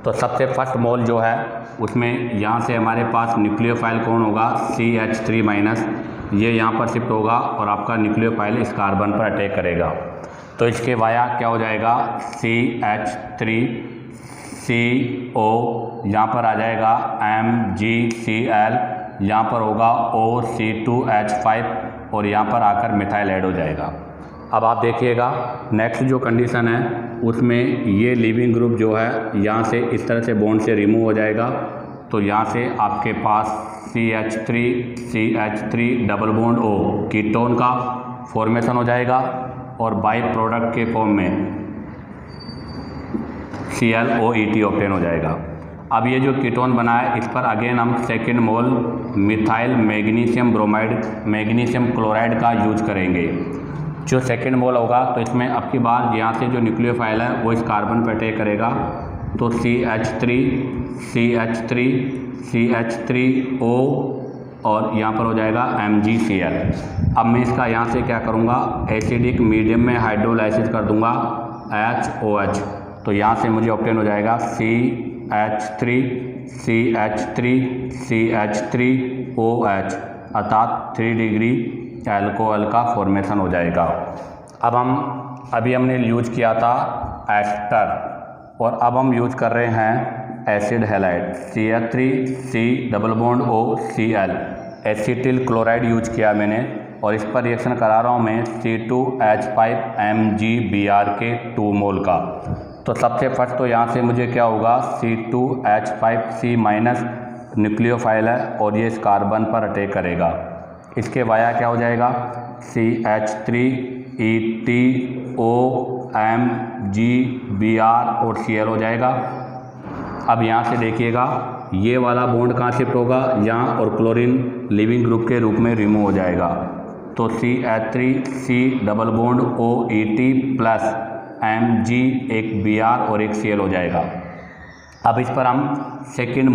तो सबसे फर्स्ट मोल जो है उसमें यहाँ से हमारे पास न्यूक्लियोफाइल कौन होगा, CH3-, ये यहाँ पर शिफ्ट होगा और आपका न्यूक्लियोफाइल इस कार्बन पर अटैक करेगा। तो इसके वाया क्या हो जाएगा, CH3CO यहाँ पर आ जाएगा MgCl, यहाँ पर होगा OC2H5 और यहाँ पर आकर मिथाइल ऐड हो जाएगा। अब आप देखिएगा नेक्स्ट जो कंडीशन है उसमें ये लिविंग ग्रुप जो है यहाँ से इस तरह से बॉन्ड से रिमूव हो जाएगा। तो यहाँ से आपके पास CH3 double bond O ketone का फॉर्मेशन हो जाएगा और बाई प्रोडक्ट के फॉर्म में ClOET ऑब्टेन हो जाएगा। अब ये जो कीटोन बना है इस पर अगेन हम second mole methyl magnesium bromide magnesium chloride का यूज करेंगे। जो सेकेंड मोल होगा तो इसमें अब की बार यहाँ से जो न्यूक्लियोफाइल है वो इस कार्बन पर अटैक करेगा। तो CH3CH3CH3O और यहाँ पर हो जाएगा MgCl। अब मैं इसका यहाँ से क्या करूँगा, एसिडिक मीडियम में हाइड्रोलाइसिस कर दूँगा HOH। तो यहाँ से मुझे ऑब्टेन हो जाएगा CH3CH3CH3OH अर्थात 3 डिग्री अल्कोहल का फॉर्मेशन हो जाएगा। अब अभी हमने यूज किया था एस्टर और अब हम यूज कर रहे हैं acid halide CH3C double bond OCl acetyl chloride use किया मैंने और इस पर रिएक्शन करा रहा हूँ मैं C2H5MgBr के 2 मोल का। तो सबसे फर्स्ट तो यहाँ से मुझे क्या होगा, C2H5C माइनस न्यूक्लियोफाइल है और ये इस कार्बन पर अटैक करेगा। इसके वाया क्या हो जाएगा, CH3ETOMgBr और Cl हो जाएगा। अब यहाँ से देखिएगा ये वाला बॉन्ड कहाँ शिफ्ट होगा, यहाँ, और क्लोरीन लिविंग ग्रुप के रूप में रिमूव हो जाएगा। तो CH3C double bond OET plus Mg एक Br और एक Cl हो जाएगा। अब इस पर हम सेकेंड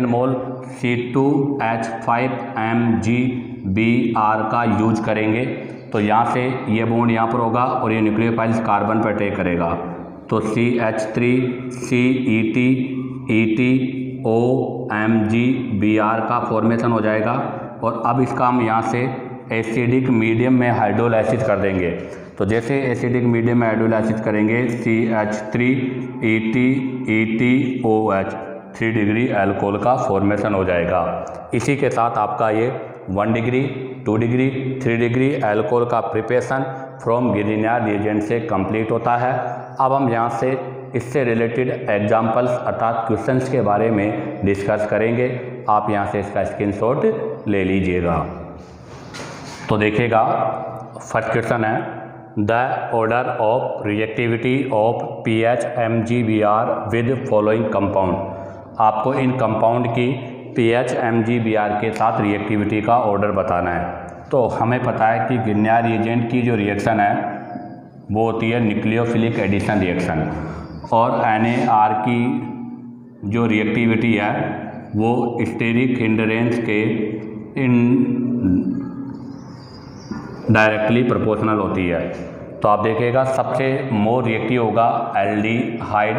मोल C2H5MgBr का यूज करेंगे। तो यहाँ से ये बॉन्ड यहाँ पर होगा और ये न्यूक्लियोफाइल कार्बन पर अटैक करेगा। तो CH3CETOMgBr का फॉर्मेशन हो जाएगा। और अब इसका हम यहाँ से एसिडिक मीडियम में हाइड्रोलाइसिस कर देंगे। तो जैसे एसिडिक मीडियम में हाइड्रोलाइसिस करेंगे CH3ETOH 3 डिग्री अल्कोहल का फॉर्मेशन हो जाएगा। इसी के साथ आपका ये 1 डिग्री 2 डिग्री 3 डिग्री अल्कोहल का प्रिपरेशन फ्रॉम गिरिनियर रिएजेंट से कंप्लीट होता है। अब हम यहाँ से इससे रिलेटेड एग्जाम्पल्स अर्थात क्वेश्चंस के बारे में डिस्कस करेंगे। आप यहाँ से इसका स्क्रीनशॉट ले लीजिएगा। तो देखिएगा फर्स्ट क्वेश्चन है, the order of reactivity of PHMgBr with following compound. आपको इन कंपाउंड की PHMgBr के साथ रिएक्टिविटी का ऑर्डर बताना है। तो हमें पता है कि गिरिनियर रिएजेंट की जो रिएक्शन है वो होती है न्यूक्लियोफिलिक एडिशन रिएक्शन, और NAR की जो रिएक्टिविटी है वो स्टेरिक हिंडरेंस के डायरेक्टली प्रोपोर्शनल होती है। तो आप देखिएगा सबसे मोर रिएक्टिव होगा एल्डिहाइड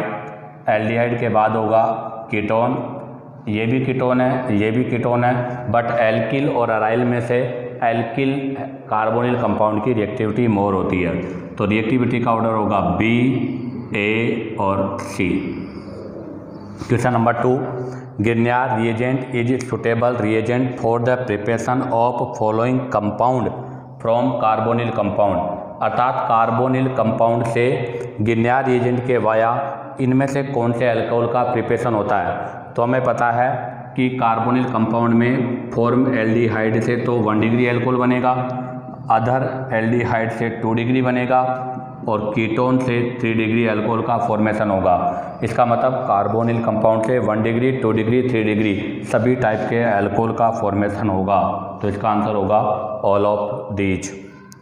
के बाद होगा कीटोन, ये भी कीटोन है, बट एल्किल और अराइल में से एल्किल कार्बोनिल कंपाउंड की रिएक्टिविटी मोर होती है। तो रिएक्टिविटी का ऑर्डर होगा B, A और C। Question number 2, Grignard reagent is suitable reagent for the preparation of following compound from carbonyl compound. अर्थात कार्बोनिल कंपाउंड से गिरिनियर रिएजेंट के वाया इनमें से कौन से अल्कोहल का प्रिपरेशन होता है। तो हमें पता है कि कार्बोनिल कंपाउंड में फॉर्म एल्डिहाइड से तो 1 डिग्री अल्कोहल बनेगा, अदर एल्डिहाइड से 2 डिग्री बनेगा और कीटोन से 3 डिग्री अल्कोहल का फॉर्मेशन होगा। इसका मतलब कार्बोनिल कंपाउंड से 1 डिग्री 2 डिग्री 3 डिग्री सभी टाइप के अल्कोहल का फॉर्मेशन होगा। तो इसका आंसर होगा all of these.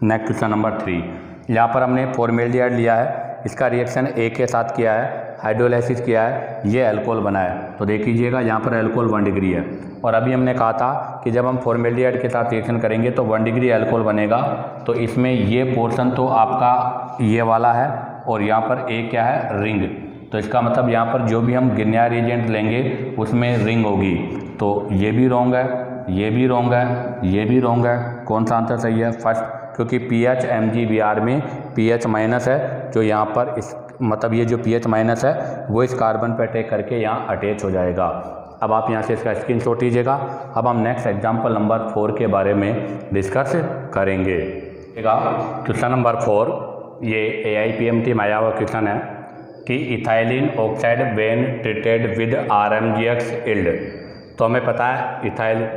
Next question number 3, यहाँ पर हमने फॉर्मेल्डिहाइड लिया है, इसका रिएक्शन A के साथ किया है, हाइड्रोलाइसिस किया है, ये अल्कोहल बना है। तो देख लीजिएगा यहाँ पर अल्कोहल 1 डिग्री है, और अभी हमने कहा था कि जब हम फॉर्मेल्डिहाइड के साथ रिएक्शन करेंगे तो 1 डिग्री अल्कोहल बनेगा। तो इसमें ये पोर्शन तो आपका ये वाला है और यहाँ पर एक क्या है, रिंग। तो इसका मतलब यहाँ पर जो भी हम गिरिनियर रिएजेंट लेंगे उसमें रिंग होगी। तो ये भी रॉन्ग है, ये भी रॉन्ग है, ये भी रॉन्ग है। कौन सा आंसर सही है? फर्स्ट, क्योंकि PHMgBr में PH माइनस है, जो यहाँ पर इस मतलब ये जो PH माइनस है वो इस कार्बन पर अटैक करके यहाँ अटैच हो जाएगा। अब आप यहाँ से इसका स्क्रीनशॉट लीजिएगा। अब हम नेक्स्ट एग्जाम्पल नंबर 4 के बारे में डिस्कस करेंगे। क्वेश्चन नंबर 4, ये AIPMT में आया हुआ क्वेश्चन है कि ethylene oxide when treated with RMGX yield. तो हमें पता है इथाइल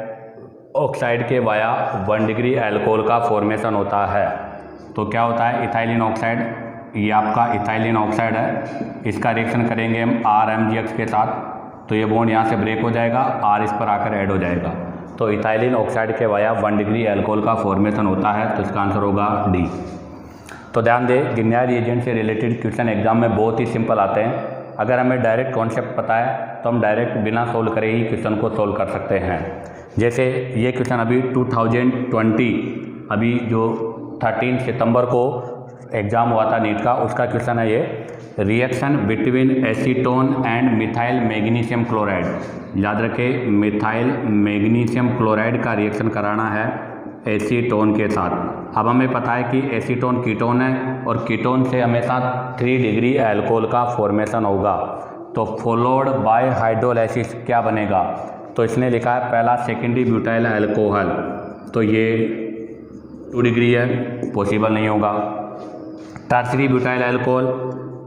ऑक्साइड के वाया 1 डिग्री अल्कोहल का फॉर्मेशन होता है। तो क्या होता है इथाइलिन ऑक्साइड, ये आपका इथाइलिन ऑक्साइड है, इसका रिएक्शन करेंगे हम RMGX के साथ। तो ये बॉन्ड यहाँ से ब्रेक हो जाएगा, R इस पर आकर ऐड हो जाएगा। तो इथाइलिन ऑक्साइड के वाया 1 डिग्री अल्कोहल का फॉर्मेशन होता है। तो इसका आंसर होगा D। तो ध्यान दें, गिरिनियर रिएजेंट से रिलेटेड क्वेश्चन एग्जाम में बहुत ही सिंपल आते हैं। अगर हमें डायरेक्ट कॉन्सेप्ट पता है तो हम डायरेक्ट बिना सोल्व करे ही क्वेश्चन को सोल्व कर सकते हैं। जैसे ये क्वेश्चन अभी 2020 अभी जो 13 सितंबर को एग्ज़ाम हुआ था नीट का, उसका क्वेश्चन है ये, reaction between acetone and methyl magnesium chloride. याद रखें, मिथाइल मैग्नीशियम क्लोराइड का रिएक्शन कराना है एसीटोन के साथ। अब हमें पता है कि एसीटोन कीटोन है और कीटोन से हमेशा 3 डिग्री अल्कोहल का फॉर्मेशन होगा। तो फॉलोड बाय हाइड्रोलाइसिस क्या बनेगा? तो इसने लिखा है पहला सेकेंडरी ब्यूटाइल अल्कोहल, तो ये 2 डिग्री है, पॉसिबल नहीं होगा। टर्सरी ब्यूटाइल अल्कोहल,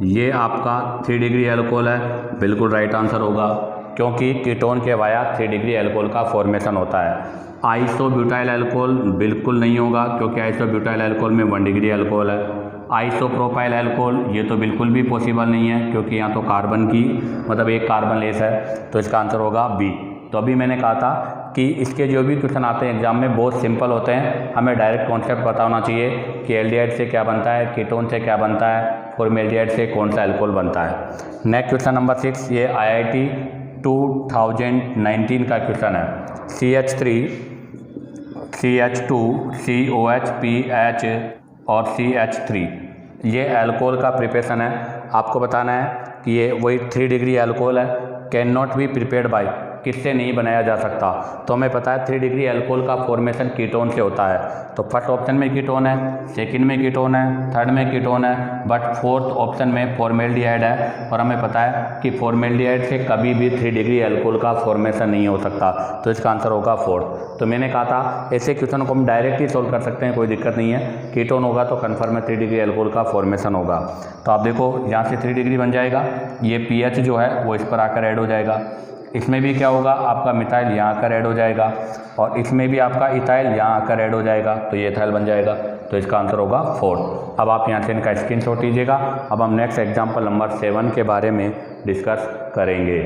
ये आपका 3 डिग्री अल्कोहल है, बिल्कुल राइट आंसर होगा, क्योंकि कीटोन के वाया 3 डिग्री अल्कोहल का फॉर्मेशन होता है। आइसोब्यूटाइल अल्कोहल बिल्कुल नहीं होगा, क्योंकि आइसोब्यूटाइल अल्कोहल में 1 डिग्री अल्कोहल है। आइसोप्रोपाइल अल्कोहल, ये तो बिल्कुल भी पॉसिबल नहीं है, क्योंकि यहाँ तो कार्बन की मतलब एक कार्बन लेस है, तो इसका आंसर होगा बी। तो अभी मैंने कहा था कि इसके जो भी क्वेश्चन आते हैं एग्जाम में बहुत सिंपल होते हैं, हमें डायरेक्ट कॉन्सेप्ट पता होना चाहिए कि एल्डिहाइड से क्या बनता है, कीटोन से क्या बनता है, फॉर्मेल्डिहाइड से कौन सा अल्कोहल बनता है। नेक्स्ट क्वेश्चन नंबर 6, ये IIT 2019 का क्वेश्चन है। CH3 CH2 COH PH और CH3, ये अल्कोहल का प्रिपरेशन है। आपको बताना है कि ये वही 3 डिग्री अल्कोहल है, can not be prepared bye, किससे नहीं बनाया जा सकता। तो हमें पता है 3 डिग्री अल्कोहल का फॉर्मेशन कीटोन से होता है। तो फर्स्ट ऑप्शन में कीटोन है, सेकंड में कीटोन है, थर्ड में कीटोन है, बट फोर्थ ऑप्शन में फॉर्मेल्डिहाइड है। और हमें पता है कि फॉर्मेल्डिहाइड से कभी भी 3 डिग्री अल्कोहल का फॉर्मेशन नहीं हो सकता, तो इसका आंसर होगा फोर्थ। तो मैंने कहा था ऐसे क्वेश्चन को हम डायरेक्ट ही सोल्व कर सकते हैं, कोई दिक्कत नहीं है। कीटोन होगा तो कन्फर्म में 3 डिग्री अल्कोहल का फॉर्मेशन होगा। तो आप देखो यहाँ से 3 डिग्री बन जाएगा, ये PH जो है वो इस पर आकर ऐड हो जाएगा। इसमें भी क्या होगा, आपका मिथाइल यहाँ आकर ऐड हो जाएगा, और इसमें भी आपका इथाइल यहाँ आकर ऐड हो जाएगा, तो ये इथाइल बन जाएगा। तो इसका आंसर होगा फोर्थ। अब आप यहाँ से इनका स्क्रीनशॉट लीजिएगा। अब हम नेक्स्ट एग्जाम्पल नंबर 7 के बारे में डिस्कस करेंगे।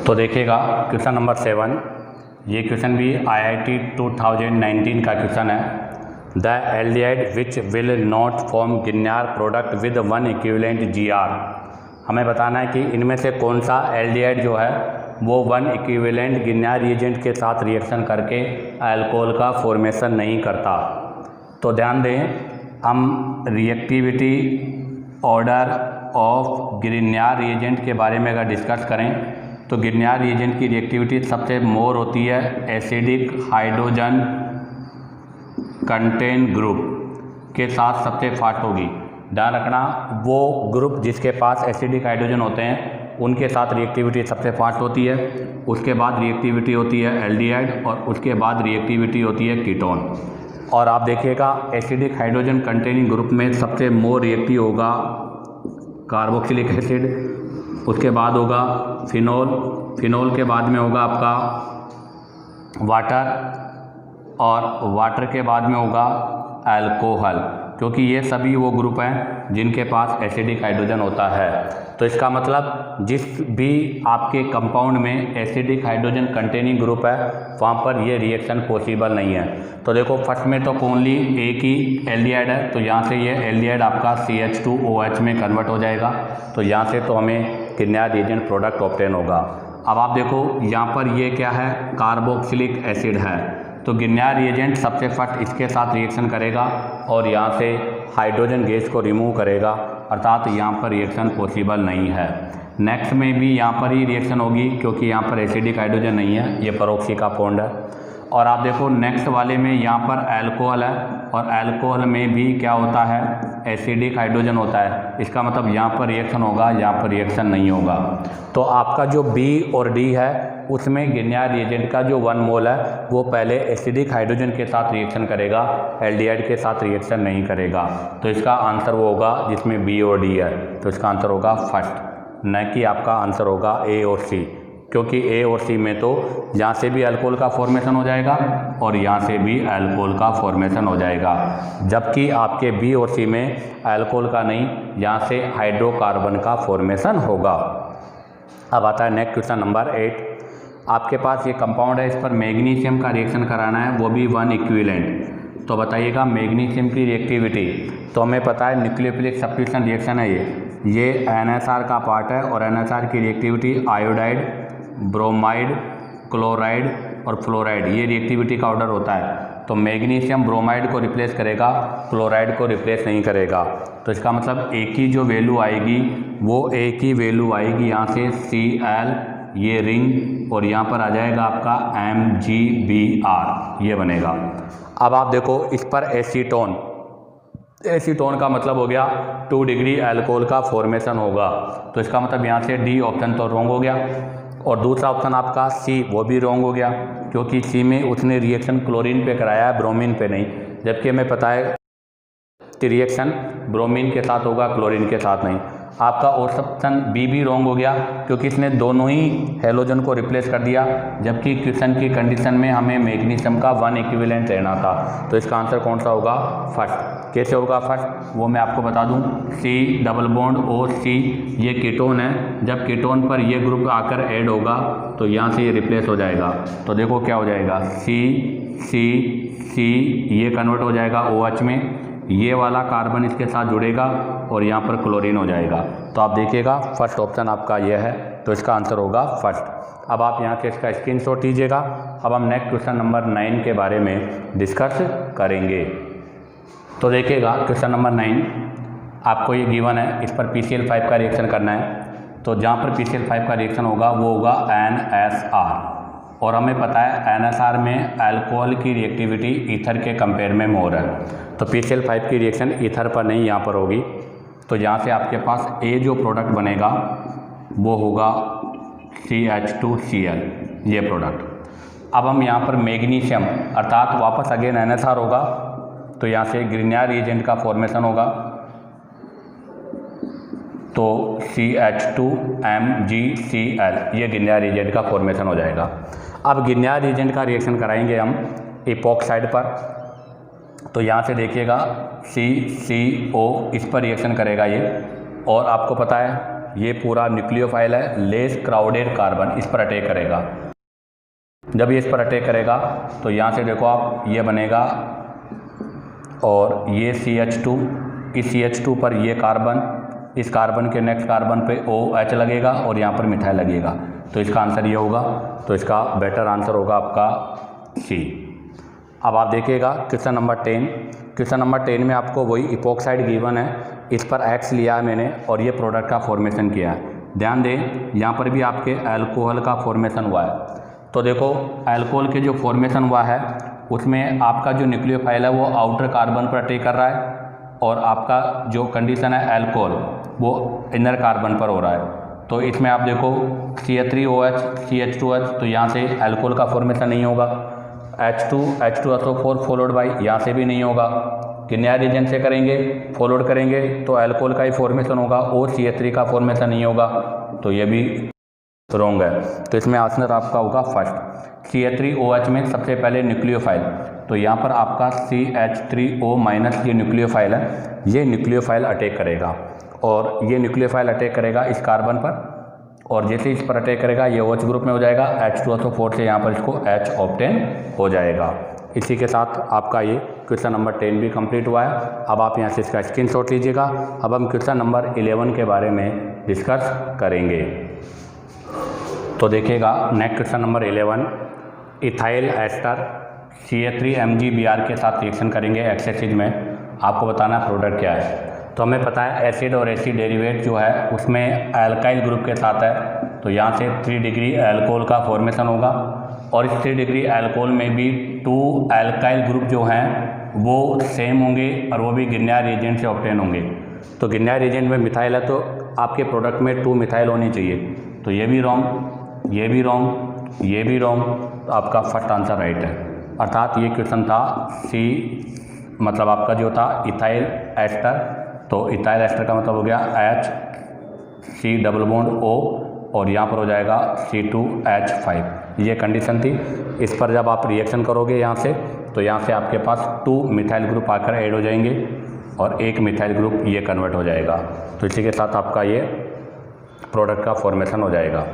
तो देखिएगा क्वेश्चन नंबर 7, ये क्वेश्चन भी IIT 2019 का क्वेश्चन है। The aldehyde which will not form Grignard product with 1 equivalent GR, हमें बताना है कि इनमें से कौन सा एल्डिहाइड जो है वो 1 इक्विवेलेंट गिन्यार रिएजेंट के साथ रिएक्शन करके अल्कोहल का फॉर्मेशन नहीं करता। तो ध्यान दें, हम रिएक्टिविटी ऑर्डर ऑफ गिन्यार रिएजेंट के बारे में अगर डिस्कस करें तो गिन्यार रिएजेंट की रिएक्टिविटी सबसे मोर होती है एसिडिक हाइड्रोजन कंटेन ग्रुप के साथ सबसे फास्ट होगी। ध्यान रखना, वो ग्रुप जिसके पास एसिडिक हाइड्रोजन होते हैं उनके साथ रिएक्टिविटी सबसे फास्ट होती है। उसके बाद रिएक्टिविटी होती है एल्डिहाइड, और उसके बाद रिएक्टिविटी होती है कीटोन। और आप देखिएगा एसिडिक हाइड्रोजन कंटेनिंग ग्रुप में सबसे मोर रिएक्टिव होगा कार्बोक्सिलिक एसिड, उसके बाद होगा फिनोल, फिनोल के बाद में होगा आपका वाटर, और वाटर के बाद में होगा अल्कोहल, क्योंकि ये सभी वो ग्रुप हैं जिनके पास एसिडिक हाइड्रोजन होता है। तो इसका मतलब जिस भी आपके कंपाउंड में एसिडिक हाइड्रोजन कंटेनिंग ग्रुप है वहाँ पर ये रिएक्शन पॉसिबल नहीं है। तो देखो फर्स्ट में तो ओनली एक ही एल्डिहाइड है, तो यहाँ से ये एल्डिहाइड आपका CH2OH में कन्वर्ट हो जाएगा, तो यहाँ से तो हमें गिन्यार रिएजेंट प्रोडक्ट ऑब्टेन होगा। अब आप देखो यहाँ पर ये क्या है, कार्बोक्सिलिक एसिड है, तो गिन्यार रिएजेंट सबसे फर्स्ट इसके साथ रिएक्शन करेगा और यहाँ से हाइड्रोजन गैस को रिमूव करेगा, अर्थात यहाँ पर रिएक्शन पॉसिबल नहीं है। नेक्स्ट में भी यहाँ पर ही रिएक्शन होगी, क्योंकि यहाँ पर एसिडिक हाइड्रोजन नहीं है, ये परोक्सी का बॉन्ड है। और आप देखो नेक्स्ट वाले में यहाँ पर अल्कोहल है, और अल्कोहल में भी क्या होता है, एसिडिक हाइड्रोजन होता है। इसका मतलब यहाँ पर रिएक्शन होगा, यहाँ पर रिएक्शन नहीं होगा। तो आपका जो B और D है उसमें गिन्यार रिएजेंट का जो 1 मोल है वो पहले एसिडिक हाइड्रोजन के साथ रिएक्शन करेगा, एल्डिहाइड के साथ रिएक्शन नहीं करेगा। तो इसका आंसर वो होगा जिसमें B और D है, तो इसका आंसर होगा फर्स्ट, न कि आपका आंसर होगा A और C, क्योंकि A और C में तो यहाँ से भी अल्कोहल का फॉर्मेशन हो जाएगा और यहाँ से भी अल्कोहल का फॉर्मेशन हो जाएगा, जबकि आपके B और C में अल्कोहल का नहीं, यहाँ से हाइड्रोकार्बन का फॉर्मेशन होगा। अब आता है नेक्स्ट क्वेश्चन नंबर 8, आपके पास ये कंपाउंड है, इस पर मैग्नीशियम का रिएक्शन कराना है, वो भी 1 इक्विवेलेंट। तो बताइएगा मैग्नीशियम की रिएक्टिविटी, तो हमें पता है न्यूक्लियोफिलिक सब्स्टिट्यूशन रिएक्शन है ये NHR का पार्ट है, और NHR की रिएक्टिविटी आयोडाइड, ब्रोमाइड, क्लोराइड और फ्लोराइड, ये रिएक्टिविटी का ऑर्डर होता है। तो मैग्नीशियम ब्रोमाइड को रिप्लेस करेगा, क्लोराइड को रिप्लेस नहीं करेगा। तो इसका मतलब एक ही जो वैल्यू आएगी वो एक ही वैल्यू आएगी यहाँ से Cl, ये रिंग, और यहाँ पर आ जाएगा आपका MgBr, ये बनेगा। अब आप देखो इस पर एसीटोन, एसीटोन का मतलब हो गया 2 डिग्री अल्कोहल का फॉर्मेशन होगा, तो इसका मतलब यहाँ से D ऑप्शन तो रॉन्ग हो गया। और दूसरा ऑप्शन आपका सी वो भी रॉन्ग हो गया, क्योंकि सी में उसने रिएक्शन क्लोरीन पे कराया है, ब्रोमीन पे नहीं, जबकि हमें पता है कि रिएक्शन ब्रोमीन के साथ होगा, क्लोरीन के साथ नहीं। आपका ऑप्शन बी भी रॉन्ग हो गया, क्योंकि इसने दोनों ही हेलोजन को रिप्लेस कर दिया, जबकि क्वेश्चन की कंडीशन में हमें मैग्नीशियम का 1 इक्विवेलेंट लेना था। तो इसका आंसर कौन सा होगा? फर्स्ट। कैसे होगा फर्स्ट वो मैं आपको बता दूं। सी डबल बॉन्ड ओ सी ये कीटोन है, जब कीटोन पर ये ग्रुप आकर ऐड होगा तो यहाँ से ये रिप्लेस हो जाएगा। तो देखो क्या हो जाएगा, सी सी सी ये कन्वर्ट हो जाएगा OH में, ये वाला कार्बन इसके साथ जुड़ेगा और यहाँ पर क्लोरीन हो जाएगा। तो आप देखिएगा फर्स्ट ऑप्शन आपका ये है, तो इसका आंसर होगा फर्स्ट। अब आप यहाँ से इसका स्क्रीनशॉट लीजिएगा। अब हम नेक्स्ट क्वेश्चन नंबर 9 के बारे में डिस्कस करेंगे। तो देखिएगा क्वेश्चन नंबर 9 आपको ये गिवन है, इस पर PCl5 का रिएक्शन करना है। तो जहाँ पर PCl5 का रिएक्शन होगा वो होगा NSR, और हमें पता है NSR में अल्कोहल की रिएक्टिविटी ईथर के कंपेयर में मोर है। तो PCl5 की रिएक्शन ईथर पर नहीं यहाँ पर होगी। तो यहाँ से आपके पास ए जो प्रोडक्ट बनेगा वो होगा CH2Cl ये प्रोडक्ट। अब हम यहाँ पर मैग्नीशियम अर्थात वापस अगेन NSR होगा, तो यहाँ से ग्रिग्नायर रिएजेंट का फॉर्मेशन होगा, तो CH2MgCl ये ग्रिग्नायर रिएजेंट का फॉर्मेशन हो जाएगा। अब ग्रिग्नायर रिएजेंट का रिएक्शन कराएंगे हम इपॉक्साइड पर। तो यहाँ से देखिएगा CCO इस पर रिएक्शन करेगा ये, और आपको पता है ये पूरा न्यूक्लियोफाइल है, लेस क्राउडेड कार्बन इस पर अटैक करेगा। जब ये इस पर अटैक करेगा तो यहाँ से देखो आप ये बनेगा, और ये CH2, इस CH2 पर ये कार्बन, इस कार्बन के नेक्स्ट कार्बन पे OH लगेगा और यहाँ पर मिथाइल लगेगा। तो इसका आंसर ये होगा। तो इसका बेटर आंसर होगा आपका सी। अब आप देखिएगा क्वेश्चन नंबर 10। क्वेश्चन नंबर 10 में आपको वही इपॉक्साइड गिवन है, इस पर X लिया है मैंने और ये प्रोडक्ट का फॉर्मेशन किया है। ध्यान दें यहाँ पर भी आपके अल्कोहल का फॉर्मेशन हुआ है। तो देखो अल्कोहल के जो फॉर्मेशन हुआ है उसमें आपका जो न्यूक्लियोफाइल है वो आउटर कार्बन पर अटैक कर रहा है, और आपका जो कंडीशन है अल्कोहल वो इनर कार्बन पर हो रहा है। तो इसमें आप देखो CH3OH CH2H, तो यहाँ से अल्कोहल का फॉर्मेशन नहीं होगा। H2H2SO4 फॉलोड बाई यहाँ से भी नहीं होगा। ग्रिग्नायर रिएजेंट से करेंगे, फॉलोड करेंगे तो अल्कोहल का ही फॉर्मेशन होगा, और CH3 का फॉर्मेशन नहीं होगा। तो ये भी रॉन्ग है। तो इसमें आंसर आपका होगा फर्स्ट। CH3OH में सबसे पहले न्यूक्लियोफाइल, तो यहाँ पर आपका CH3O- ये न्यूक्लियोफाइल है, ये न्यूक्लियोफाइल अटैक करेगा, और ये न्यूक्लियोफाइल अटैक करेगा इस कार्बन पर, और जैसे इस पर अटैक करेगा ये OH ग्रुप में हो जाएगा, H2SO4 से यहाँ पर इसको H ऑब्टेन हो जाएगा। इसी के साथ आपका ये क्वेश्चन नंबर 10 भी कंप्लीट हुआ है। अब आप यहाँ से इसका स्क्रीनशॉट लीजिएगा। अब हम क्वेश्चन नंबर 11 के बारे में डिस्कस करेंगे। तो देखिएगा next question number 11, ethyl ester CH3MgBr के साथ रिएक्शन करेंगे एक्स एसिड में। आपको बताना प्रोडक्ट क्या है। तो हमें पता है एसिड और एसिड डेरिवेट जो है उसमें अल्काइल ग्रुप के साथ है, तो यहाँ से 3 डिग्री अल्कोहल का फॉर्मेशन होगा, और इस 3 डिग्री अल्कोहल में भी 2 अल्काइल ग्रुप जो हैं वो सेम होंगे, और वो भी ग्रिग्नायर रिएजेंट से ऑब्टेन होंगे। तो ग्रिग्नायर रिएजेंट में मिथाइल है, तो आपके प्रोडक्ट में 2 मिथाइल होनी चाहिए। तो ये भी रॉन्ग, ये भी रॉन्ग, ये भी रॉन्ग। तो आपका फर्स्ट आंसर राइट है। अर्थात ये क्वेश्चन था सी, मतलब आपका जो था इथाइल एस्टर, तो इथाइल एस्टर का मतलब हो गया HC डबल बॉन्ड O, और यहाँ पर हो जाएगा C2H5। ये कंडीशन थी। इस पर जब आप रिएक्शन करोगे यहाँ से, तो यहाँ से आपके पास 2 मिथाइल ग्रुप आकर ऐड हो जाएंगे, और 1 मिथाइल ग्रुप ये कन्वर्ट हो जाएगा। तो इसी के साथ आपका ये प्रोडक्ट का फॉर्मेशन हो जाएगा।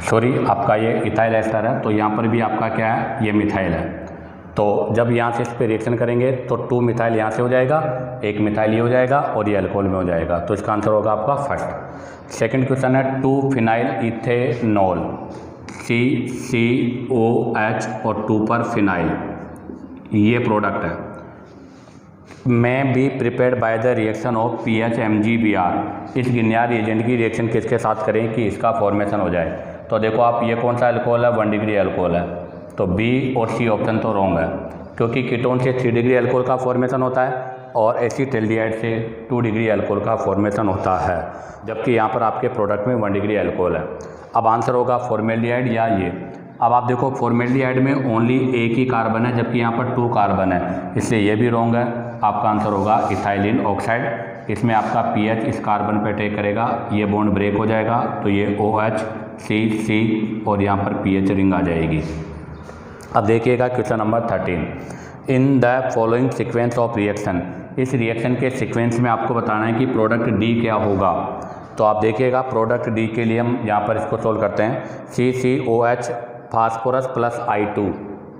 सॉरी, आपका ये इथाइल एस्टर है, तो यहाँ पर भी आपका क्या है, ये मिथाइल है। तो जब यहाँ से इस पर रिएक्शन करेंगे तो 2 मिथाइल यहाँ से हो जाएगा, 1 मिथाइल ये हो जाएगा, और ये अल्कोहल में हो जाएगा। तो इसका आंसर होगा आपका फर्स्ट। सेकंड क्वेश्चन है 2 फिनाइल इथेनॉल CCOH और 2 पर फिनाइल, ये प्रोडक्ट है। में B prepared by the reaction of PHMgBr। इस ग्रिग्नायर रिएजेंट की रिएक्शन किसके साथ करें कि इसका फॉर्मेशन हो जाए। तो देखो आप, ये कौन सा अल्कोहल है, 1 डिग्री अल्कोहल है। तो बी और सी ऑप्शन तो रॉन्ग है, क्योंकि कीटोन से 3 डिग्री अल्कोहल का फॉर्मेशन होता है, और एसीटल्डिहाइड से 2 डिग्री अल्कोहल का फॉर्मेशन होता है, जबकि यहाँ पर आपके प्रोडक्ट में 1 डिग्री अल्कोहल है। अब आंसर होगा फॉर्मेल्डिहाइड या ये। अब आप देखो फॉर्मेल्डिहाइड में ओनली एक ही कार्बन है, जबकि यहाँ पर 2 कार्बन है, इसलिए ये भी रॉन्ग है। आपका आंसर होगा इथाइलिन ऑक्साइड। इसमें आपका पीएच इस कार्बन पे अटैक करेगा, ये बॉन्ड ब्रेक हो जाएगा, तो ये OH C और यहाँ पर पीएच रिंग आ जाएगी। अब देखिएगा question number 13। In the following sequence of reaction, इस रिएक्शन के सीक्वेंस में आपको बताना है कि प्रोडक्ट डी क्या होगा। तो आप देखिएगा प्रोडक्ट डी के लिए हम यहाँ पर इसको सोल्व करते हैं। CCOH फास्फोरस प्लस I2,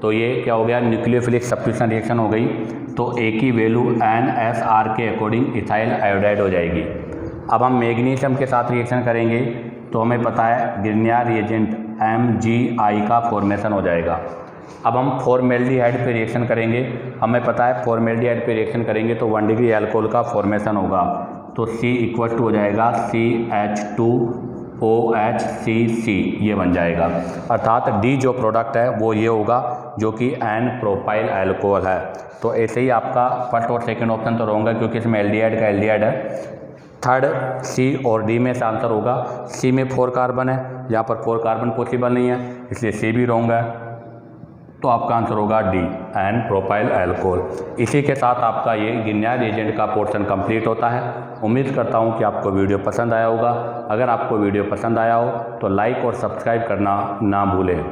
तो ये क्या हो गया, न्यूक्लियोफिलिक सब्स्टिट्यूशन रिएक्शन हो गई। तो ए की वैल्यू NSR के अकॉर्डिंग इथाइल आयोडाइड हो जाएगी। अब हम मैग्नीशियम के साथ रिएक्शन करेंगे, तो हमें पता है ग्रिग्नार्ड रिएजेंट MgI का फॉर्मेशन हो जाएगा। अब हम फॉर्मेल्डिहाइड पे रिएक्शन करेंगे, हमें पता है फॉर्मेल्डिहाइड पे रिएक्शन करेंगे तो 1 डिग्री अल्कोहल का फॉर्मेशन होगा, तो C इक्वल टू हो जाएगा CH2OHCC, ये बन जाएगा। अर्थात डी जो प्रोडक्ट है वो ये होगा जो कि N प्रोपाइल अल्कोहल है। तो ऐसे ही आपका फर्स्ट और सेकंड ऑप्शन तो रॉन्ग है, क्योंकि इसमें एल्डिहाइड का एल्डिहाइड है। थर्ड C और D में से आंसर होगा। C में 4 कार्बन है, यहाँ पर 4 कार्बन पॉसिबल नहीं है, इसलिए C भी रॉन्ग है। तो आपका आंसर होगा D N प्रोपाइल अल्कोहल। इसी के साथ आपका ये ग्रिग्नार्ड रिएजेंट का पोर्शन कंप्लीट होता है। उम्मीद करता हूँ कि आपको वीडियो पसंद आया होगा। अगर आपको वीडियो पसंद आया हो तो लाइक और सब्सक्राइब करना ना भूलें।